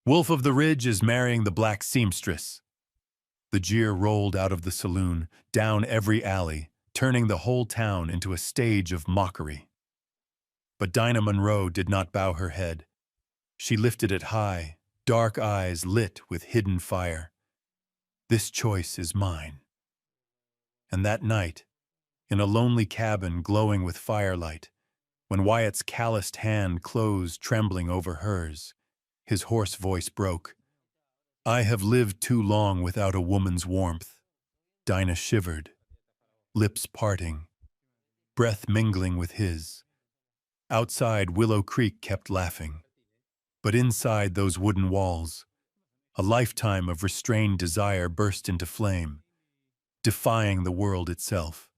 Wolf of the Ridge is marrying the black seamstress. The jeer rolled out of the saloon, down every alley, turning the whole town into a stage of mockery. But Dinah Monroe did not bow her head. She lifted it high, dark eyes lit with hidden fire. This choice is mine. And that night, in a lonely cabin glowing with firelight, when Wyatt's calloused hand closed trembling over hers, his hoarse voice broke. I have lived too long without a woman's warmth. Dinah shivered, lips parting, breath mingling with his. Outside, Willow Creek kept laughing. But inside those wooden walls, a lifetime of restrained desire burst into flame, defying the world itself.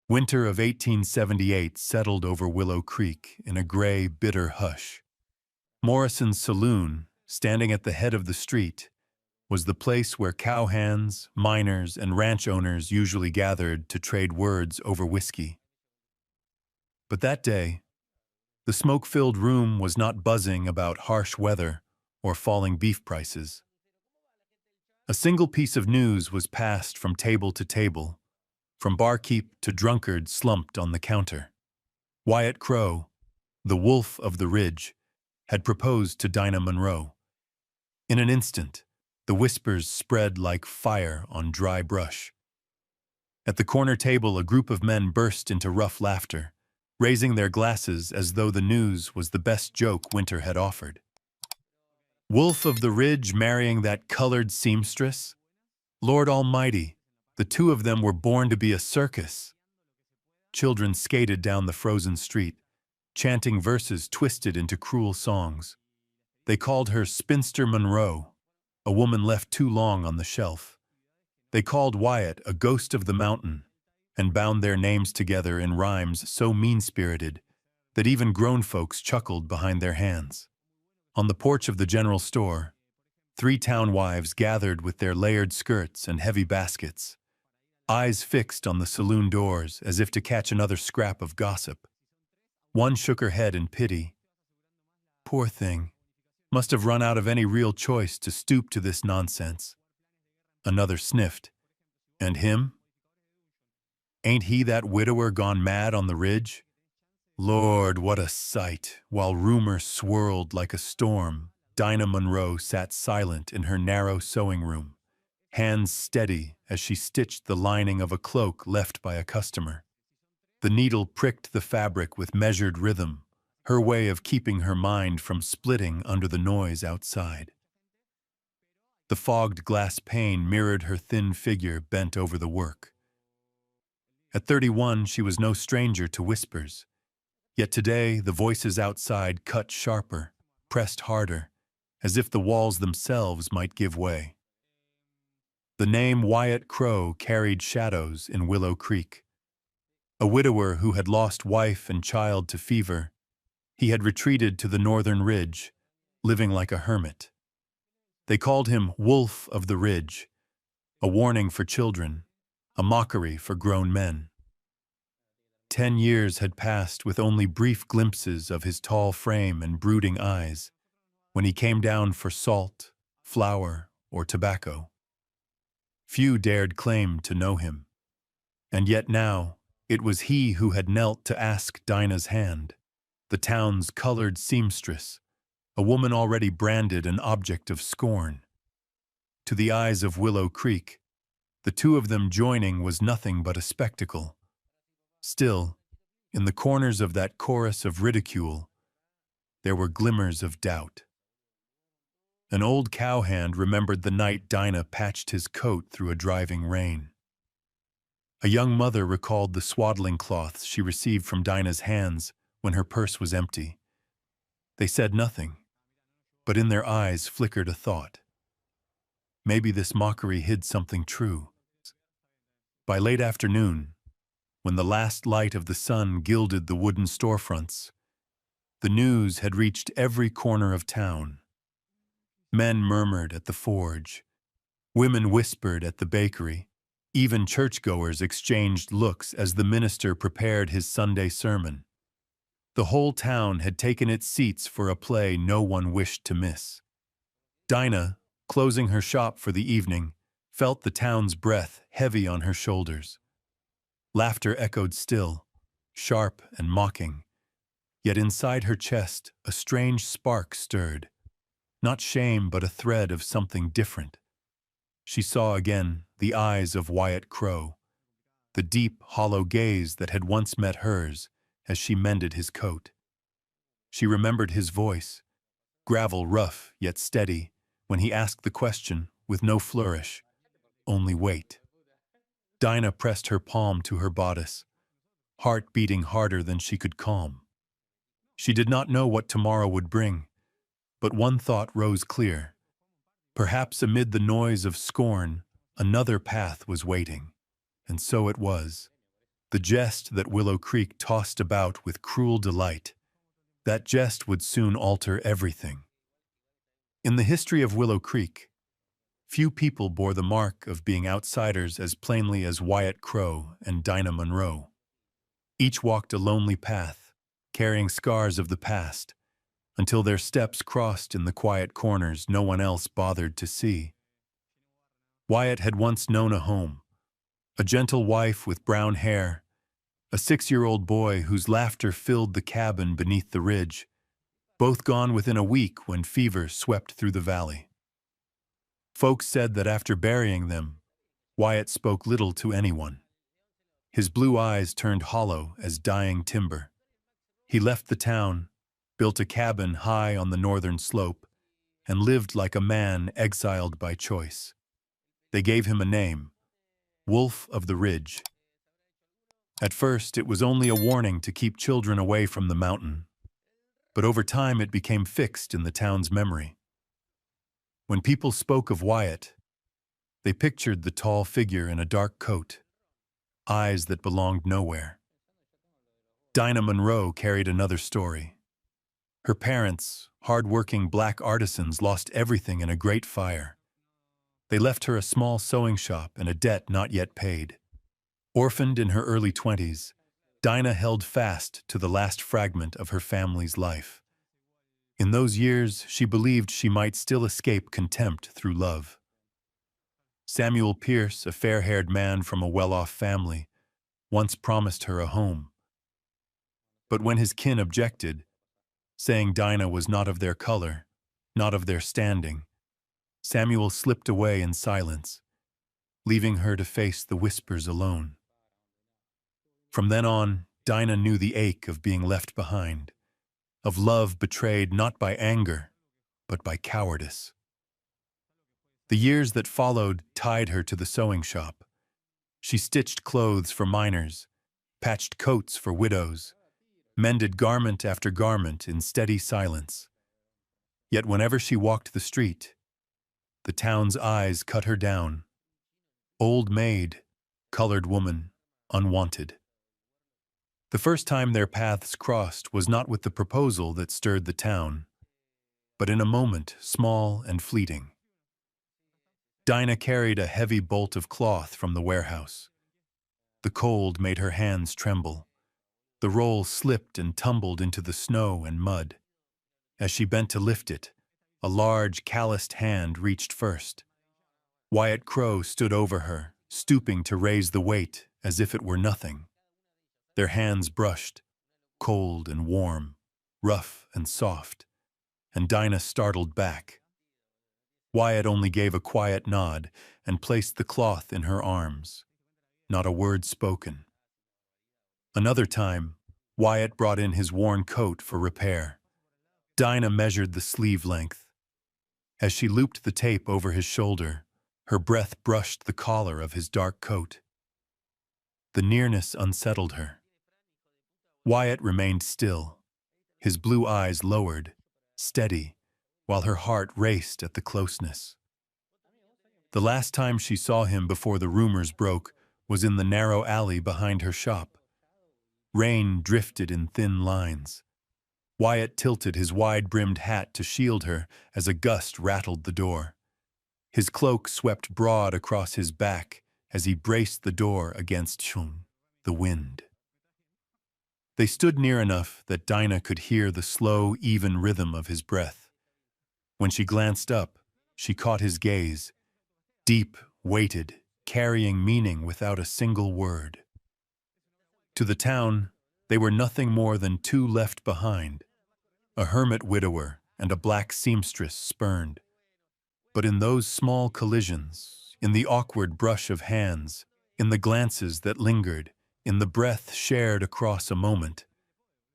Winter of 1878 settled over Willow Creek in a gray, bitter hush. Morrison's saloon, standing at the head of the street, was the place where cowhands, miners, and ranch owners usually gathered to trade words over whiskey. But that day, the smoke-filled room was not buzzing about harsh weather or falling beef prices. A single piece of news was passed from table to table, from barkeep to drunkard slumped on the counter. Wyatt Crow, the Wolf of the Ridge, had proposed to Dinah Monroe. In an instant, the whispers spread like fire on dry brush. At the corner table, a group of men burst into rough laughter, raising their glasses as though the news was the best joke winter had offered. Wolf of the Ridge marrying that colored seamstress? Lord Almighty, the two of them were born to be a circus. Children skated down the frozen street, chanting verses twisted into cruel songs. They called her Spinster Monroe, a woman left too long on the shelf. They called Wyatt a ghost of the mountain, and bound their names together in rhymes so mean-spirited that even grown folks chuckled behind their hands. On the porch of the general store, 3 town wives gathered with their layered skirts and heavy baskets, eyes fixed on the saloon doors as if to catch another scrap of gossip. One shook her head in pity. Poor thing, must have run out of any real choice to stoop to this nonsense. Another sniffed. And him? Ain't he that widower gone mad on the ridge? Lord, what a sight! While rumor swirled like a storm, Dinah Monroe sat silent in her narrow sewing room, hands steady as she stitched the lining of a cloak left by a customer. The needle pricked the fabric with measured rhythm, her way of keeping her mind from splitting under the noise outside. The fogged glass pane mirrored her thin figure bent over the work. At 31, she was no stranger to whispers. Yet today, the voices outside cut sharper, pressed harder, as if the walls themselves might give way. The name Wyatt Crow carried shadows in Willow Creek. A widower who had lost wife and child to fever, he had retreated to the northern ridge, living like a hermit. They called him Wolf of the Ridge, a warning for children, a mockery for grown men. 10 years had passed with only brief glimpses of his tall frame and brooding eyes when he came down for salt, flour, or tobacco. Few dared claim to know him, and yet now it was he who had knelt to ask Dinah's hand, the town's colored seamstress, a woman already branded an object of scorn. To the eyes of Willow Creek, the two of them joining was nothing but a spectacle. Still, in the corners of that chorus of ridicule, there were glimmers of doubt. An old cowhand remembered the night Dinah patched his coat through a driving rain. A young mother recalled the swaddling cloths she received from Dinah's hands when her purse was empty. They said nothing, but in their eyes flickered a thought. Maybe this mockery hid something true. By late afternoon, when the last light of the sun gilded the wooden storefronts, the news had reached every corner of town. Men murmured at the forge, women whispered at the bakery, even churchgoers exchanged looks as the minister prepared his Sunday sermon. The whole town had taken its seats for a play no one wished to miss. Dinah, closing her shop for the evening, felt the town's breath heavy on her shoulders. Laughter echoed still, sharp and mocking, yet inside her chest a strange spark stirred. Not shame, but a thread of something different. She saw again the eyes of Wyatt Crow, the deep, hollow gaze that had once met hers as she mended his coat. She remembered his voice, gravel rough yet steady, when he asked the question with no flourish, only wait. Dinah pressed her palm to her bodice, heart beating harder than she could calm. She did not know what tomorrow would bring, but one thought rose clear. Perhaps amid the noise of scorn, another path was waiting. And so it was. The jest that Willow Creek tossed about with cruel delight, that jest would soon alter everything. In the history of Willow Creek, few people bore the mark of being outsiders as plainly as Wyatt Crow and Dinah Monroe. Each walked a lonely path, carrying scars of the past, until their steps crossed in the quiet corners no one else bothered to see. Wyatt had once known a home, a gentle wife with brown hair, a 6-year-old boy whose laughter filled the cabin beneath the ridge, both gone within a week when fever swept through the valley. Folks said that after burying them, Wyatt spoke little to anyone. His blue eyes turned hollow as dying timber. He left the town, built a cabin high on the northern slope, and lived like a man exiled by choice. They gave him a name, Wolf of the Ridge. At first, it was only a warning to keep children away from the mountain, but over time it became fixed in the town's memory. When people spoke of Wyatt, they pictured the tall figure in a dark coat, eyes that belonged nowhere. Dinah Monroe carried another story. Her parents, hard-working black artisans, lost everything in a great fire. They left her a small sewing shop and a debt not yet paid. Orphaned in her early 20s, Dinah held fast to the last fragment of her family's life. In those years, she believed she might still escape contempt through love. Samuel Pierce, a fair-haired man from a well-off family, once promised her a home. But when his kin objected, saying Dinah was not of their color, not of their standing, Samuel slipped away in silence, leaving her to face the whispers alone. From then on, Dinah knew the ache of being left behind, of love betrayed not by anger, but by cowardice. The years that followed tied her to the sewing shop. She stitched clothes for miners, patched coats for widows, mended garment after garment in steady silence. Yet whenever she walked the street, the town's eyes cut her down. Old maid, colored woman, unwanted. The first time their paths crossed was not with the proposal that stirred the town, but in a moment small and fleeting. Dinah carried a heavy bolt of cloth from the warehouse. The cold made her hands tremble. The roll slipped and tumbled into the snow and mud. As she bent to lift it, a large, calloused hand reached first. Wyatt Crow stood over her, stooping to raise the weight as if it were nothing. Their hands brushed, cold and warm, rough and soft, and Dinah startled back. Wyatt only gave a quiet nod and placed the cloth in her arms. Not a word spoken. Another time, Wyatt brought in his worn coat for repair. Dinah measured the sleeve length. As she looped the tape over his shoulder, her breath brushed the collar of his dark coat. The nearness unsettled her. Wyatt remained still, his blue eyes lowered, steady, while her heart raced at the closeness. The last time she saw him before the rumors broke was in the narrow alley behind her shop. Rain drifted in thin lines. Wyatt tilted his wide-brimmed hat to shield her as a gust rattled the door. His cloak swept broad across his back as he braced the door against the wind. They stood near enough that Dinah could hear the slow, even rhythm of his breath. When she glanced up, She caught his gaze, deep, weighted, carrying meaning without a single word. To the town, they were nothing more than two left behind, a hermit widower and a black seamstress spurned. But in those small collisions, in the awkward brush of hands, in the glances that lingered, in the breath shared across a moment,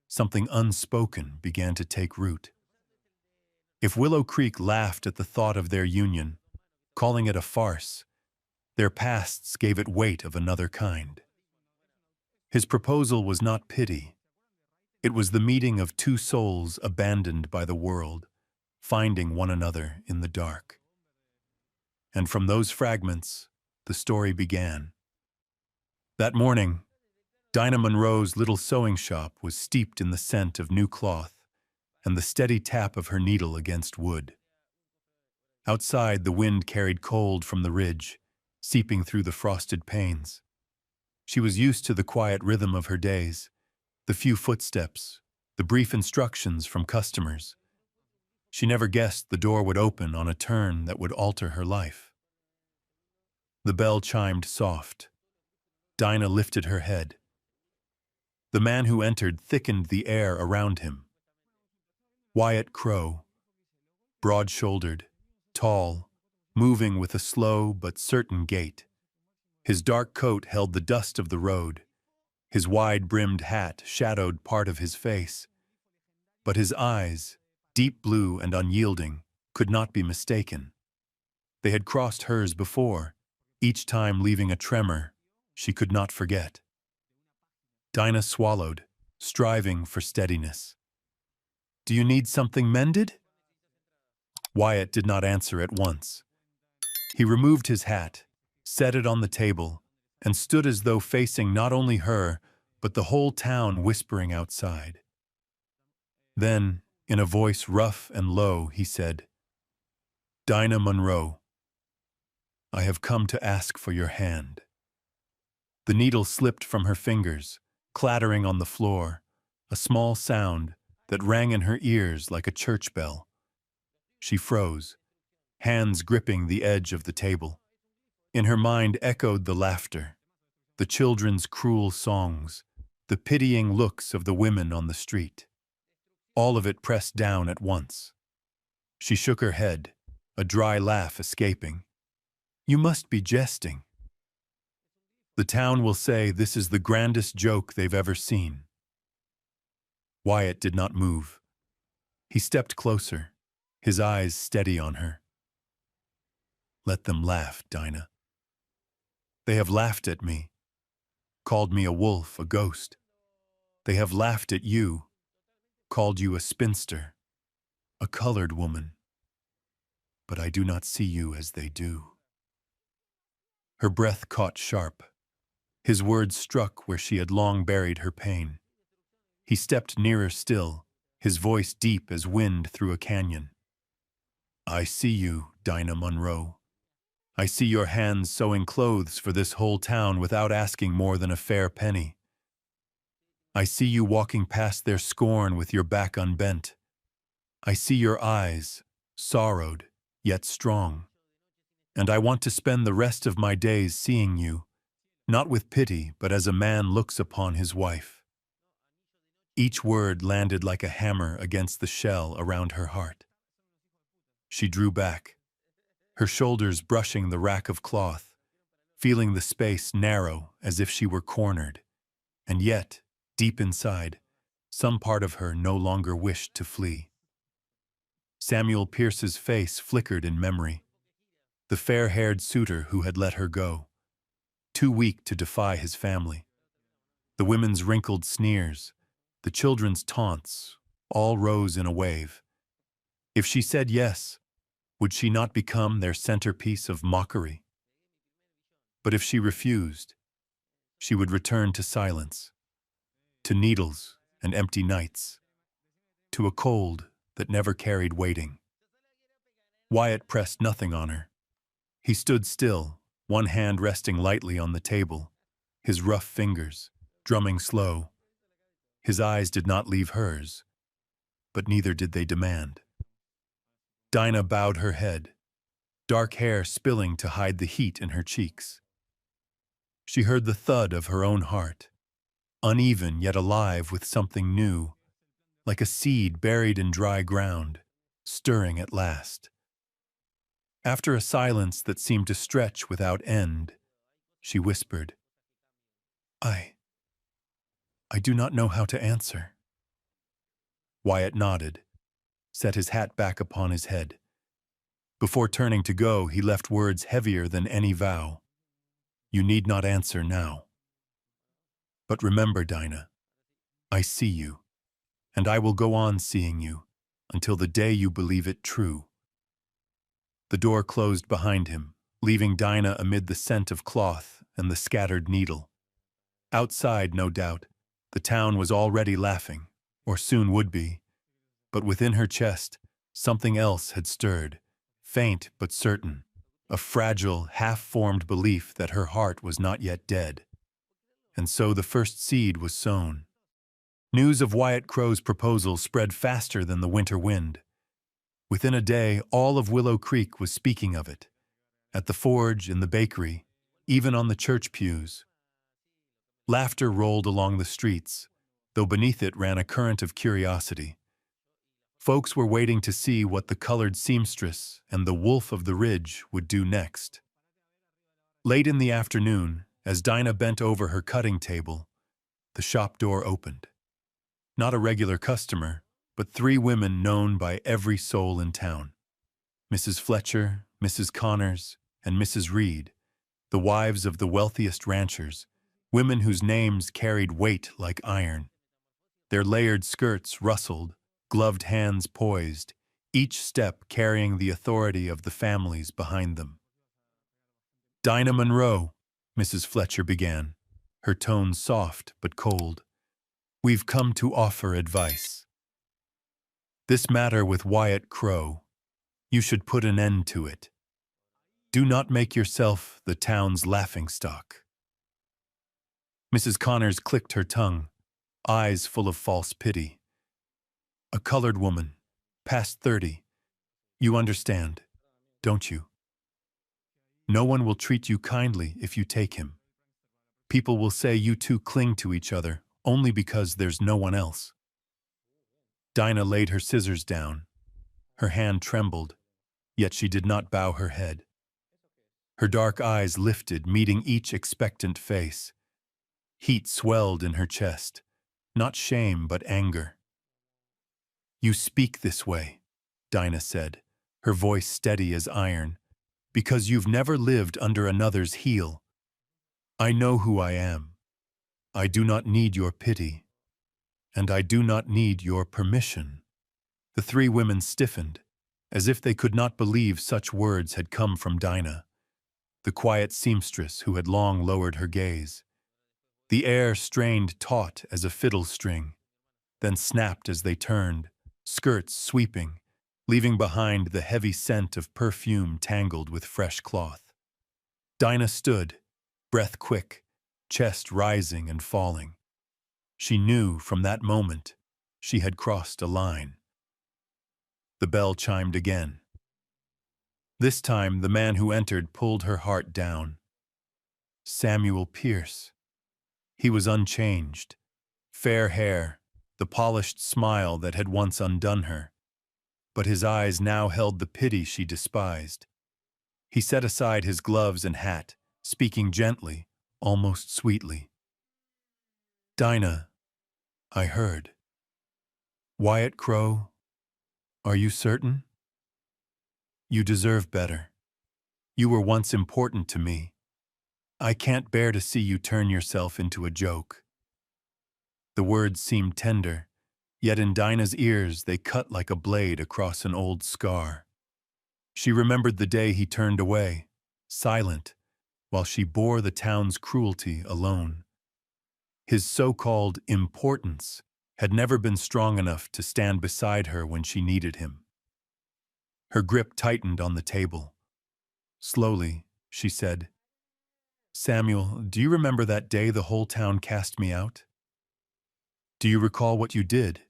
something unspoken began to take root. If Willow Creek laughed at the thought of their union, calling it a farce, their pasts gave it weight of another kind. His proposal was not pity. It was the meeting of two souls abandoned by the world, finding one another in the dark. And from those fragments, the story began. That morning, Dinah Monroe's little sewing shop was steeped in the scent of new cloth and the steady tap of her needle against wood. Outside, the wind carried cold from the ridge, seeping through the frosted panes. She was used to the quiet rhythm of her days, the few footsteps, the brief instructions from customers. She never guessed the door would open on a turn that would alter her life. The bell chimed soft. Dinah lifted her head. The man who entered thickened the air around him. Wyatt Crow, broad-shouldered, tall, moving with a slow but certain gait. His dark coat held the dust of the road. His wide-brimmed hat shadowed part of his face. But his eyes, deep blue and unyielding, could not be mistaken. They had crossed hers before, each time leaving a tremor she could not forget. Dinah swallowed, striving for steadiness. "Do you need something mended?" Wyatt did not answer at once. He removed his hat, set it on the table, and stood as though facing not only her, but the whole town whispering outside. Then, in a voice rough and low, he said, "Dinah Monroe, I have come to ask for your hand." The needle slipped from her fingers, clattering on the floor, a small sound that rang in her ears like a church bell. She froze, hands gripping the edge of the table. In her mind echoed the laughter, the children's cruel songs, the pitying looks of the women on the street. All of it pressed down at once. She shook her head, a dry laugh escaping. "You must be jesting. The town will say this is the grandest joke they've ever seen." Wyatt did not move. He stepped closer, his eyes steady on her. "Let them laugh, Dinah. They have laughed at me, called me a wolf, a ghost. They have laughed at you, called you a spinster, a colored woman. But I do not see you as they do." Her breath caught sharp. His words struck where she had long buried her pain. He stepped nearer still, his voice deep as wind through a canyon. "I see you, Dinah Monroe. I see your hands sewing clothes for this whole town without asking more than a fair penny. I see you walking past their scorn with your back unbent. I see your eyes, sorrowed, yet strong. And I want to spend the rest of my days seeing you, not with pity, but as a man looks upon his wife." Each word landed like a hammer against the shell around her heart. She drew back, her shoulders brushing the rack of cloth, feeling the space narrow as if she were cornered. And yet, deep inside, some part of her no longer wished to flee. Samuel Pierce's face flickered in memory, the fair-haired suitor who had let her go, too weak to defy his family. The women's wrinkled sneers, the children's taunts, all rose in a wave. If she said yes, would she not become their centerpiece of mockery? But if she refused, she would return to silence, to needles and empty nights, to a cold that never carried waiting. Wyatt pressed nothing on her. He stood still, one hand resting lightly on the table, his rough fingers drumming slow. His eyes did not leave hers, but neither did they demand. Dinah bowed her head, dark hair spilling to hide the heat in her cheeks. She heard the thud of her own heart, uneven yet alive with something new, like a seed buried in dry ground, stirring at last. After a silence that seemed to stretch without end, she whispered, I do not know how to answer. Wyatt nodded, set his hat back upon his head. Before turning to go, he left words heavier than any vow. You need not answer now. But remember, Dinah, I see you, and I will go on seeing you until the day you believe it true. The door closed behind him, leaving Dinah amid the scent of cloth and the scattered needle. Outside, no doubt, the town was already laughing, or soon would be, but within her chest, something else had stirred, faint but certain, a fragile, half-formed belief that her heart was not yet dead. And so the first seed was sown. News of Wyatt Crow's proposal spread faster than the winter wind. Within a day, all of Willow Creek was speaking of it. At the forge, in the bakery, even on the church pews. Laughter rolled along the streets, though beneath it ran a current of curiosity. Folks were waiting to see what the colored seamstress and the wolf of the ridge would do next. Late in the afternoon, as Dinah bent over her cutting table, the shop door opened. Not a regular customer, but 3 women known by every soul in town. Mrs. Fletcher, Mrs. Connors, and Mrs. Reed, the wives of the wealthiest ranchers, women whose names carried weight like iron. Their layered skirts rustled, gloved hands poised, each step carrying the authority of the families behind them. Dinah Monroe, Mrs. Fletcher began, her tone soft but cold. We've come to offer advice. This matter with Wyatt Crow, you should put an end to it. Do not make yourself the town's laughingstock. Mrs. Connors clicked her tongue, eyes full of false pity. A colored woman, past 30. You understand, don't you? No one will treat you kindly if you take him. People will say you two cling to each other only because there's no one else. Dinah laid her scissors down. Her hand trembled, yet she did not bow her head. Her dark eyes lifted, meeting each expectant face. Heat swelled in her chest, not shame but anger. You speak this way, Dinah said, her voice steady as iron, because you've never lived under another's heel. I know who I am. I do not need your pity, and I do not need your permission. The 3 women stiffened, as if they could not believe such words had come from Dinah, the quiet seamstress who had long lowered her gaze. The air strained taut as a fiddle string, then snapped as they turned, skirts sweeping, leaving behind the heavy scent of perfume tangled with fresh cloth. Dinah stood, breath quick, chest rising and falling. She knew from that moment she had crossed a line. The bell chimed again. This time the man who entered pulled her heart down. Samuel Pierce. He was unchanged. Fair hair, the polished smile that had once undone her. But his eyes now held the pity she despised. He set aside his gloves and hat, speaking gently, almost sweetly. Dinah, I heard. Wyatt Crow, are you certain? You deserve better. You were once important to me. I can't bear to see you turn yourself into a joke. The words seemed tender, yet in Dinah's ears they cut like a blade across an old scar. She remembered the day he turned away, silent, while she bore the town's cruelty alone. His so-called importance had never been strong enough to stand beside her when she needed him. Her grip tightened on the table. Slowly, she said, Samuel, do you remember that day the whole town cast me out? Do you recall what you did?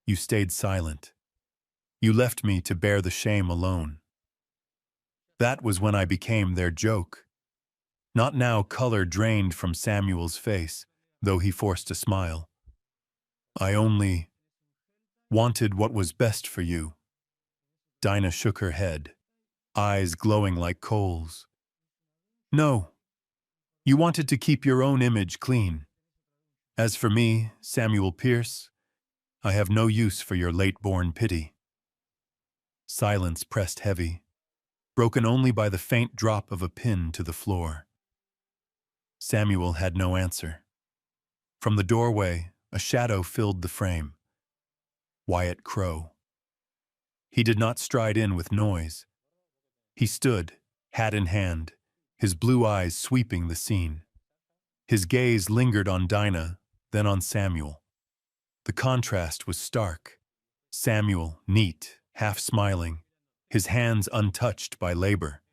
You stayed silent. You left me to bear the shame alone. That was when I became their joke. Not now. Color drained from Samuel's face, though he forced a smile. I only wanted what was best for you. Dinah shook her head, eyes glowing like coals. No, you wanted to keep your own image clean. As for me, Samuel Pierce, I have no use for your late-born pity. Silence pressed heavy, broken only by the faint drop of a pin to the floor. Samuel had no answer. From the doorway, a shadow filled the frame. Wyatt Crow. He did not stride in with noise. He stood, hat in hand, his blue eyes sweeping the scene. His gaze lingered on Dinah, then on Samuel. The contrast was stark. Samuel, neat, half-smiling, his hands untouched by labor.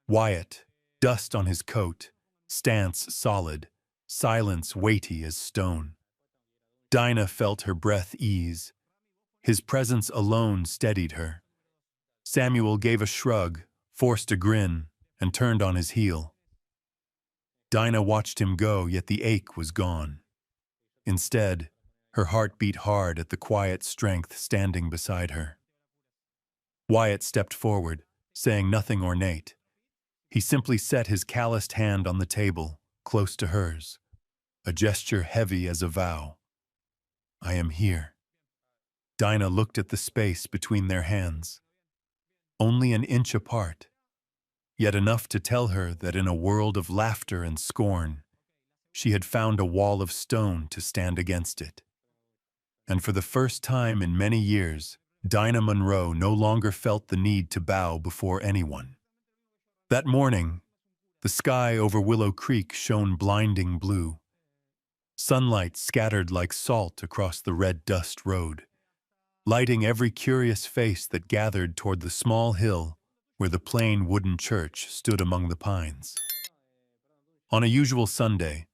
Wyatt, dust on his coat, stance solid, silence weighty as stone. Dinah felt her breath ease. His presence alone steadied her. Samuel gave a shrug, forced a grin, and turned on his heel. Dinah watched him go, yet the ache was gone. Instead, her heart beat hard at the quiet strength standing beside her. Wyatt stepped forward, saying nothing ornate. He simply set his calloused hand on the table, close to hers, a gesture heavy as a vow. I am here. Dinah looked at the space between their hands. Only an inch apart, yet enough to tell her that in a world of laughter and scorn, she had found a wall of stone to stand against it. And for the first time in many years, Dinah Monroe no longer felt the need to bow before anyone. That morning, the sky over Willow Creek shone blinding blue. Sunlight scattered like salt across the red dust road, lighting every curious face that gathered toward the small hill where the plain wooden church stood among the pines. On a usual Sunday,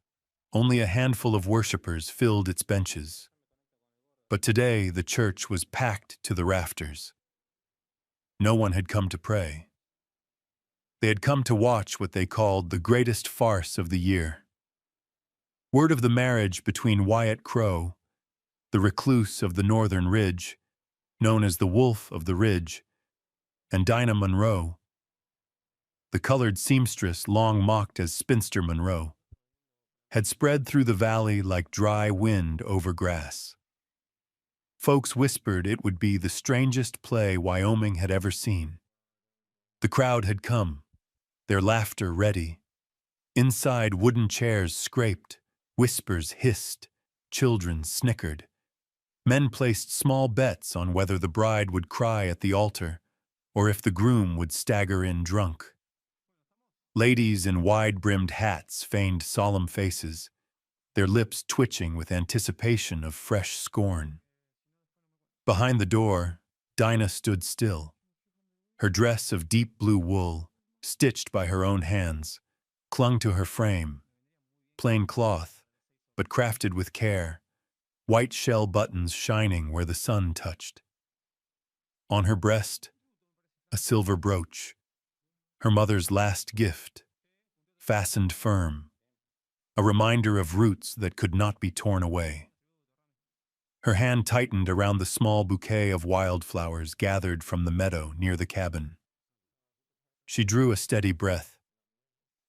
only a handful of worshippers filled its benches. But today the church was packed to the rafters. No one had come to pray. They had come to watch what they called the greatest farce of the year. Word of the marriage between Wyatt Crow, the recluse of the northern ridge, known as the Wolf of the Ridge, and Dinah Monroe, the colored seamstress long mocked as Spinster Monroe, had spread through the valley like dry wind over grass. Folks whispered it would be the strangest play Wyoming had ever seen. The crowd had come, their laughter ready. Inside, wooden chairs scraped, whispers hissed, children snickered. Men placed small bets on whether the bride would cry at the altar or if the groom would stagger in drunk. Ladies in wide-brimmed hats feigned solemn faces, their lips twitching with anticipation of fresh scorn. Behind the door, Dinah stood still. Her dress of deep blue wool, stitched by her own hands, clung to her frame. Plain cloth, but crafted with care, white shell buttons shining where the sun touched. On her breast, a silver brooch, her mother's last gift, fastened firm, a reminder of roots that could not be torn away. Her hand tightened around the small bouquet of wildflowers gathered from the meadow near the cabin. She drew a steady breath.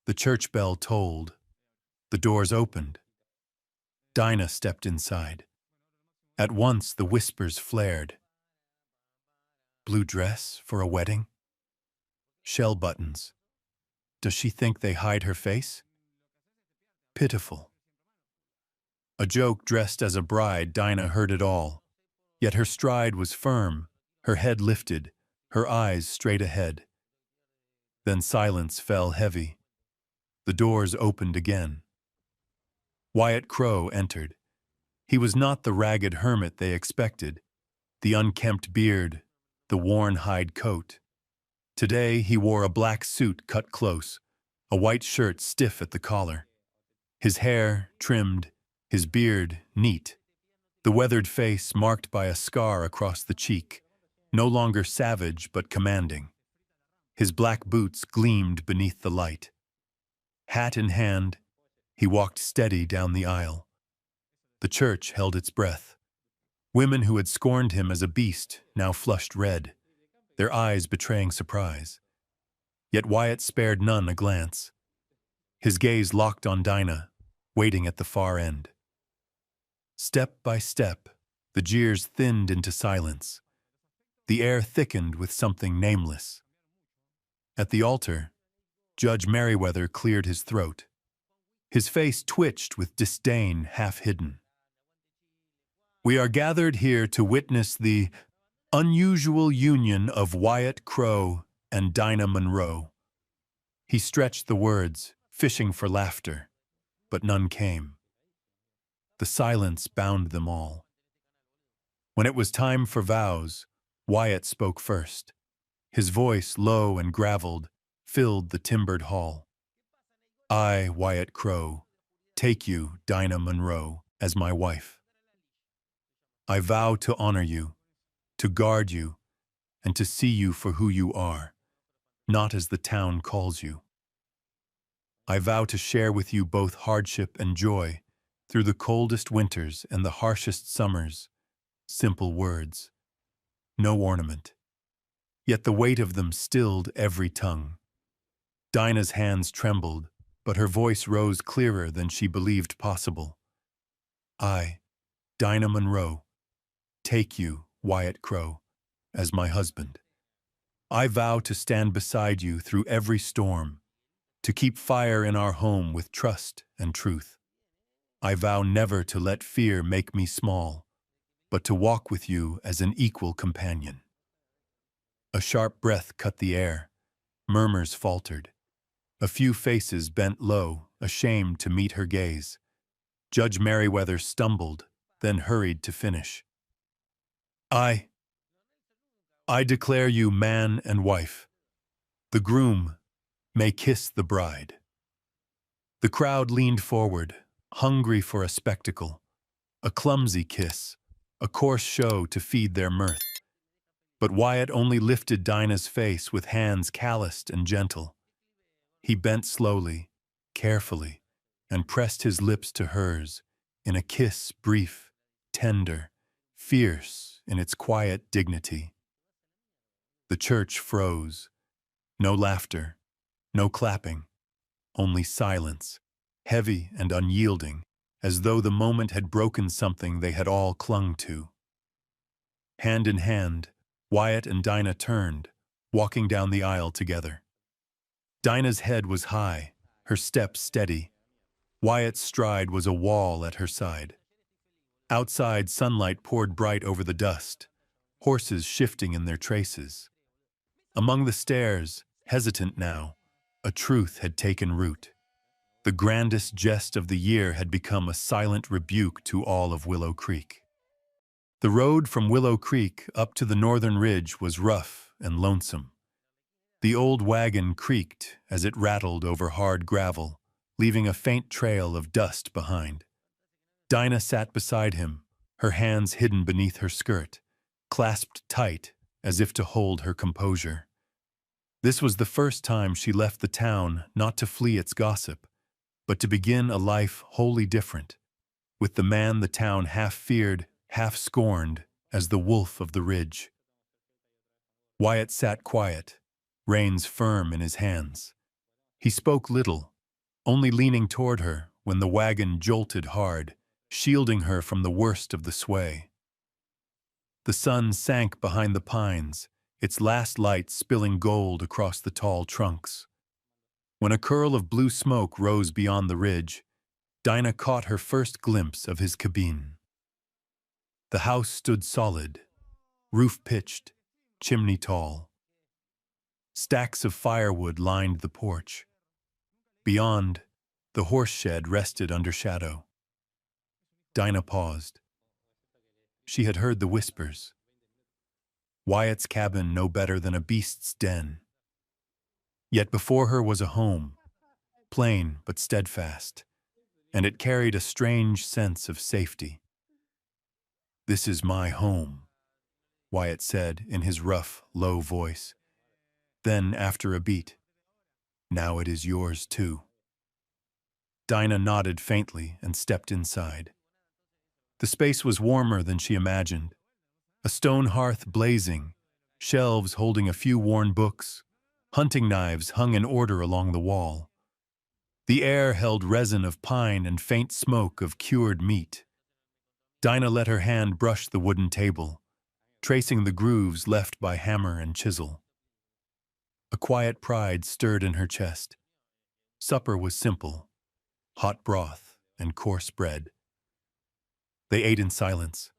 The church bell tolled. The doors opened. Dinah stepped inside. At once the whispers flared. Blue dress for a wedding? Shell buttons. Does she think they hide her face? Pitiful. A joke dressed as a bride, Dinah heard it all. Yet her stride was firm, her head lifted, her eyes straight ahead. Then silence fell heavy. The doors opened again. Wyatt Crow entered. He was not the ragged hermit they expected, the unkempt beard, the worn hide coat. Today he wore a black suit cut close, a white shirt stiff at the collar. His hair trimmed, his beard neat, the weathered face marked by a scar across the cheek, no longer savage but commanding. His black boots gleamed beneath the light. Hat in hand, he walked steady down the aisle. The church held its breath. Women who had scorned him as a beast now flushed red, their eyes betraying surprise. Yet Wyatt spared none a glance. His gaze locked on Dinah, waiting at the far end. Step by step, the jeers thinned into silence. The air thickened with something nameless. At the altar, Judge Merriweather cleared his throat. His face twitched with disdain half hidden. "We are gathered here to witness the unusual union of Wyatt Crowe and Dinah Monroe." He stretched the words, fishing for laughter, but none came. The silence bound them all. When it was time for vows, Wyatt spoke first. His voice, low and graveled, filled the timbered hall. "I, Wyatt Crowe, take you, Dinah Monroe, as my wife. I vow to honor you, to guard you, and to see you for who you are, not as the town calls you. I vow to share with you both hardship and joy, through the coldest winters and the harshest summers. Simple words, no ornament. Yet the weight of them stilled every tongue. Dinah's hands trembled, but her voice rose clearer than she believed possible. I, Dinah Monroe, take you, Wyatt Crowe, as my husband. I vow to stand beside you through every storm, to keep fire in our home with trust and truth. I vow never to let fear make me small, but to walk with you as an equal companion." A sharp breath cut the air. Murmurs faltered. A few faces bent low, ashamed to meet her gaze. Judge Merriweather stumbled, then hurried to finish. I declare you man and wife. The groom may kiss the bride." The crowd leaned forward, hungry for a spectacle, a clumsy kiss, a coarse show to feed their mirth. But Wyatt only lifted Dinah's face with hands calloused and gentle. He bent slowly, carefully, and pressed his lips to hers in a kiss brief, tender, fierce in its quiet dignity. The church froze. No laughter, no clapping, only silence, heavy and unyielding, as though the moment had broken something they had all clung to. Hand in hand, Wyatt and Dinah turned, walking down the aisle together. Dinah's head was high, her step steady. Wyatt's stride was a wall at her side. Outside, sunlight poured bright over the dust, horses shifting in their traces. Among the stairs, hesitant now, a truth had taken root. The grandest jest of the year had become a silent rebuke to all of Willow Creek. The road from Willow Creek up to the northern ridge was rough and lonesome. The old wagon creaked as it rattled over hard gravel, leaving a faint trail of dust behind. Dinah sat beside him, her hands hidden beneath her skirt, clasped tight as if to hold her composure. This was the first time she left the town not to flee its gossip, but to begin a life wholly different, with the man the town half feared, half scorned as the wolf of the ridge. Wyatt sat quiet, reins firm in his hands. He spoke little, only leaning toward her when the wagon jolted hard, shielding her from the worst of the sway. The sun sank behind the pines, its last light spilling gold across the tall trunks. When a curl of blue smoke rose beyond the ridge, Dinah caught her first glimpse of his cabine. The house stood solid, roof pitched, chimney tall. Stacks of firewood lined the porch. Beyond, the horse shed rested under shadow. Dinah paused. She had heard the whispers. Wyatt's cabin no better than a beast's den. Yet before her was a home, plain but steadfast, and it carried a strange sense of safety. "This is my home," Wyatt said in his rough, low voice. Then, after a beat, "Now it is yours, too." Dinah nodded faintly and stepped inside. The space was warmer than she imagined. A stone hearth blazing, shelves holding a few worn books, hunting knives hung in order along the wall. The air held resin of pine and faint smoke of cured meat. Dinah let her hand brush the wooden table, tracing the grooves left by hammer and chisel. A quiet pride stirred in her chest. Supper was simple: hot broth and coarse bread. They ate in silence,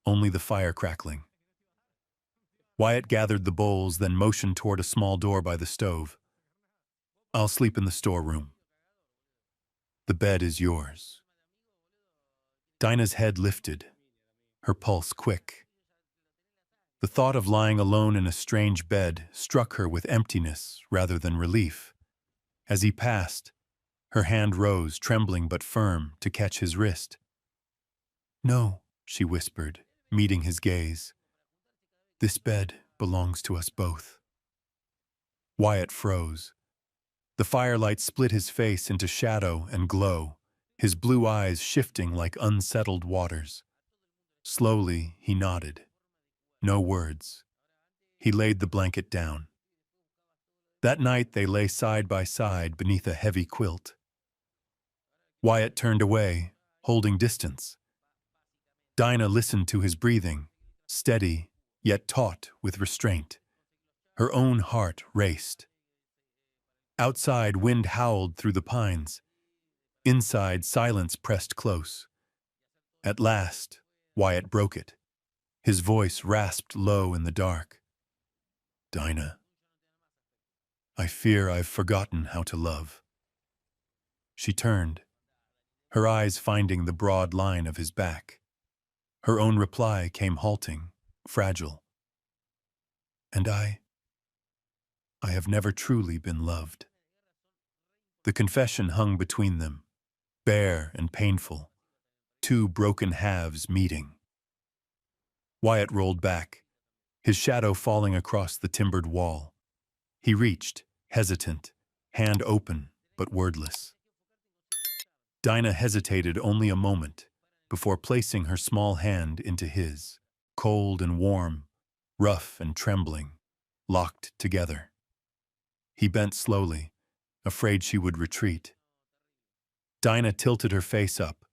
only the fire crackling. Wyatt gathered the bowls, then motioned toward a small door by the stove. "I'll sleep in the storeroom. The bed is yours." Dinah's head lifted, her pulse quick. The thought of lying alone in a strange bed struck her with emptiness rather than relief. As he passed, her hand rose, trembling but firm, to catch his wrist. "No," she whispered, meeting his gaze. "This bed belongs to us both." Wyatt froze. The firelight split his face into shadow and glow, his blue eyes shifting like unsettled waters. Slowly, he nodded. No words. He laid the blanket down. That night they lay side by side beneath a heavy quilt. Wyatt turned away, holding distance. Dinah listened to his breathing, steady, yet taut with restraint. Her own heart raced. Outside, wind howled through the pines. Inside, silence pressed close. At last, Wyatt broke it. His voice rasped low in the dark. "Dinah, I fear I've forgotten how to love." She turned, her eyes finding the broad line of his back. Her own reply came halting, fragile. "And I have never truly been loved." The confession hung between them, bare and painful, two broken halves meeting. Wyatt rolled back, his shadow falling across the timbered wall. He reached, hesitant, hand open but wordless. Dinah hesitated only a moment before placing her small hand into his, cold and warm, rough and trembling, locked together. He bent slowly, afraid she would retreat. Dinah tilted her face up,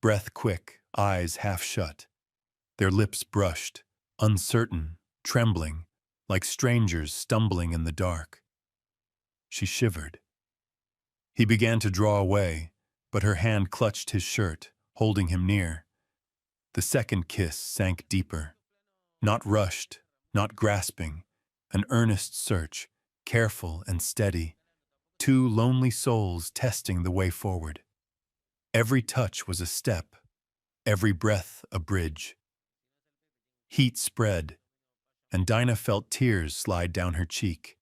breath quick, eyes half shut. Their lips brushed, uncertain, trembling, like strangers stumbling in the dark. She shivered. He began to draw away, but her hand clutched his shirt, holding him near. The second kiss sank deeper. Not rushed, not grasping, an earnest search, careful and steady. Two lonely souls testing the way forward. Every touch was a step, every breath a bridge. Heat spread, and Dinah felt tears slide down her cheek.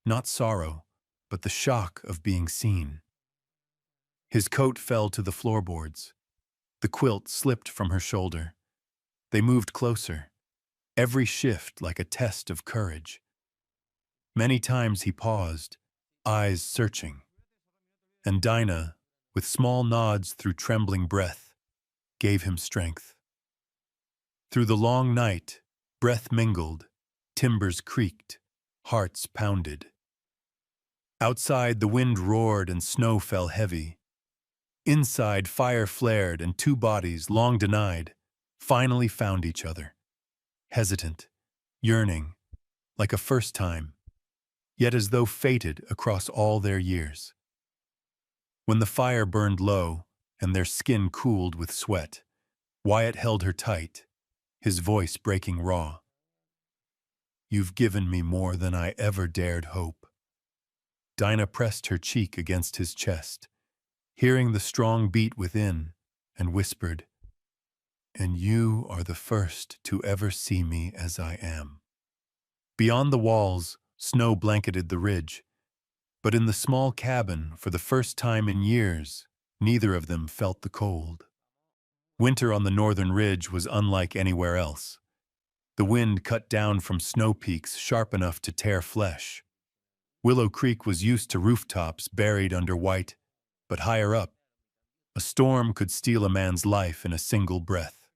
Not sorrow, but the shock of being seen. His coat fell to the floorboards. The quilt slipped from her shoulder. They moved closer, every shift like a test of courage. Many times he paused, eyes searching. And Dinah, with small nods through trembling breath, gave him strength. Through the long night, breath mingled, timbers creaked, hearts pounded. Outside, the wind roared and snow fell heavy. Inside, fire flared and two bodies, long denied, finally found each other. Hesitant, yearning, like a first time, yet as though fated across all their years. When the fire burned low and their skin cooled with sweat, Wyatt held her tight, his voice breaking raw. "You've given me more than I ever dared hope." Dinah pressed her cheek against his chest, hearing the strong beat within, and whispered, "And you are the first to ever see me as I am." Beyond the walls, snow blanketed the ridge, but in the small cabin, for the first time in years, neither of them felt the cold. Winter on the northern ridge was unlike anywhere else. The wind cut down from snow peaks sharp enough to tear flesh. Willow Creek was used to rooftops buried under white, but higher up, a storm could steal a man's life in a single breath.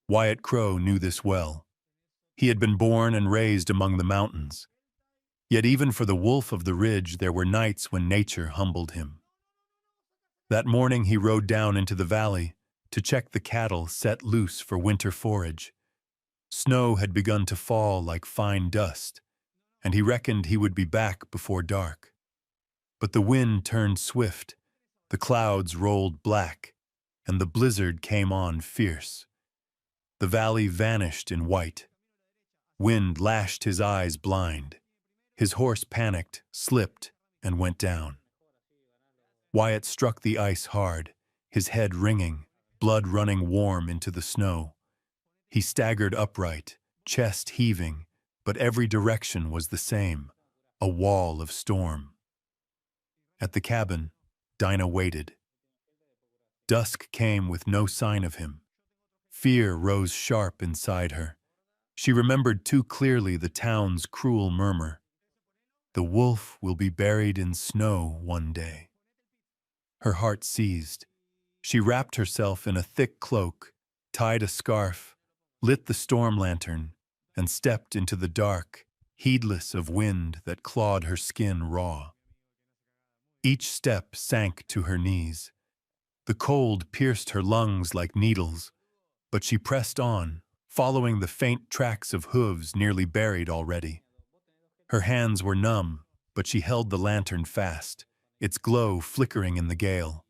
Wyatt Crow knew this well. He had been born and raised among the mountains. Yet even for the wolf of the ridge, there were nights when nature humbled him. That morning he rode down into the valley to check the cattle set loose for winter forage. Snow had begun to fall like fine dust, and he reckoned he would be back before dark. But the wind turned swift, the clouds rolled black, and the blizzard came on fierce. The valley vanished in white. Wind lashed his eyes blind. His horse panicked, slipped, and went down. Wyatt struck the ice hard, his head ringing, blood running warm into the snow. He staggered upright, chest heaving, but every direction was the same, a wall of storm. At the cabin, Dinah waited. Dusk came with no sign of him. Fear rose sharp inside her. She remembered too clearly the town's cruel murmur. The wolf will be buried in snow one day. Her heart seized. She wrapped herself in a thick cloak, tied a scarf, lit the storm lantern, and stepped into the dark, heedless of wind that clawed her skin raw. Each step sank to her knees. The cold pierced her lungs like needles, but she pressed on, following the faint tracks of hooves nearly buried already. Her hands were numb, but she held the lantern fast, its glow flickering in the gale.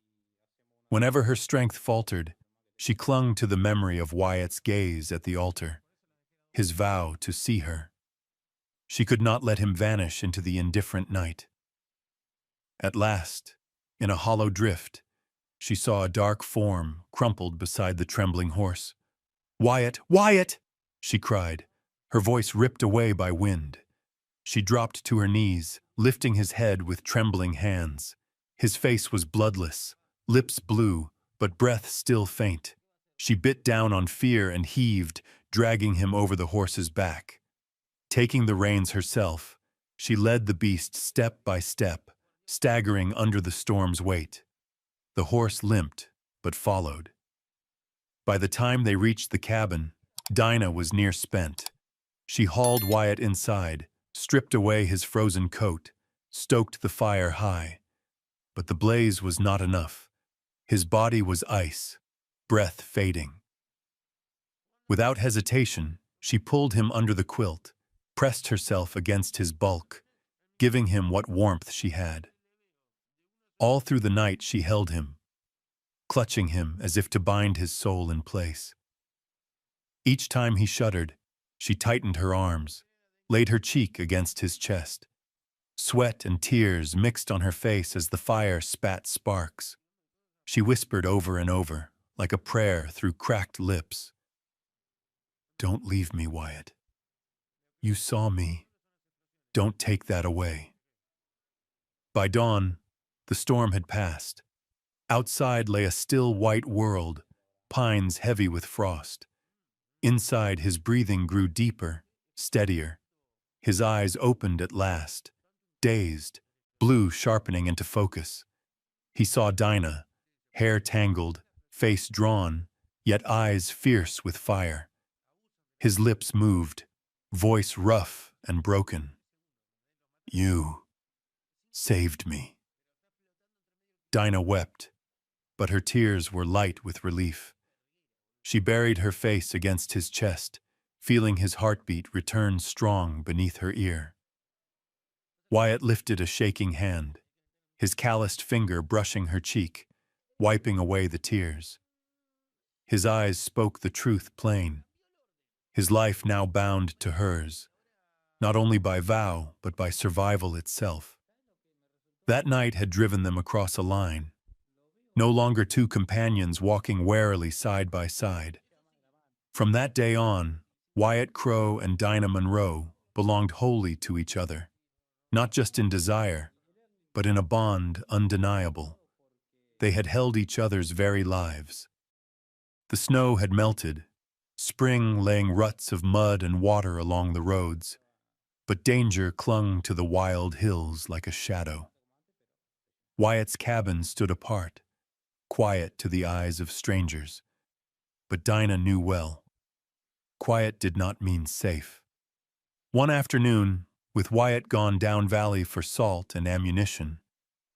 Whenever her strength faltered, she clung to the memory of Wyatt's gaze at the altar, his vow to see her. She could not let him vanish into the indifferent night. At last, in a hollow drift, she saw a dark form crumpled beside the trembling horse. "Wyatt! Wyatt!" she cried, her voice ripped away by wind. She dropped to her knees, lifting his head with trembling hands. His face was bloodless, lips blue, but breath still faint. She bit down on fear and heaved, dragging him over the horse's back. Taking the reins herself, she led the beast step by step, staggering under the storm's weight. The horse limped, but followed. By the time they reached the cabin, Dinah was near spent. She hauled Wyatt inside, stripped away his frozen coat, stoked the fire high. But the blaze was not enough. His body was ice, breath fading. Without hesitation, she pulled him under the quilt, pressed herself against his bulk, giving him what warmth she had. All through the night she held him, clutching him as if to bind his soul in place. Each time he shuddered, she tightened her arms, laid her cheek against his chest. Sweat and tears mixed on her face as the fire spat sparks. She whispered over and over, like a prayer through cracked lips. "Don't leave me, Wyatt. You saw me. Don't take that away." By dawn, the storm had passed. Outside lay a still white world, pines heavy with frost. Inside, his breathing grew deeper, steadier. His eyes opened at last, dazed, blue sharpening into focus. He saw Dinah, hair tangled, face drawn, yet eyes fierce with fire. His lips moved, voice rough and broken. "You saved me." Dinah wept, but her tears were light with relief. She buried her face against his chest, feeling his heartbeat return strong beneath her ear. Wyatt lifted a shaking hand, his calloused finger brushing her cheek, wiping away the tears. His eyes spoke the truth plain. His life now bound to hers, not only by vow, but by survival itself. That night had driven them across a line, no longer two companions walking warily side by side. From that day on, Wyatt Crow and Dinah Monroe belonged wholly to each other, not just in desire, but in a bond undeniable. They had held each other's very lives. The snow had melted, spring laying ruts of mud and water along the roads, but danger clung to the wild hills like a shadow. Wyatt's cabin stood apart, quiet to the eyes of strangers, but Dinah knew well. Quiet did not mean safe. One afternoon, with Wyatt gone down valley for salt and ammunition,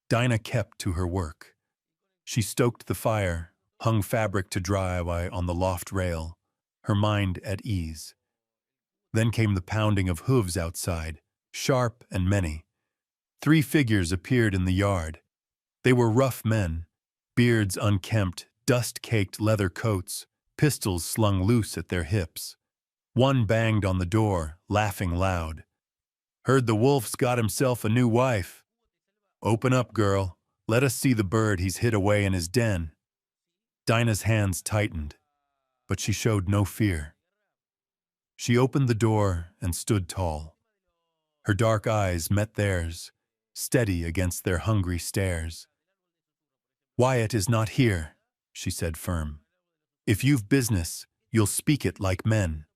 Dinah kept to her work. She stoked the fire, hung fabric to dry on the loft rail, her mind at ease. Then came the pounding of hooves outside, sharp and many. 3 figures appeared in the yard. They were rough men, beards unkempt, dust-caked leather coats, pistols slung loose at their hips. One banged on the door, laughing loud. "Heard the wolf's got himself a new wife. Open up, girl. Let us see the bird he's hid away in his den." Dinah's hands tightened, but she showed no fear. She opened the door and stood tall. Her dark eyes met theirs, steady against their hungry stares. "Wyatt is not here," she said firm. "If you've business, you'll speak it like men."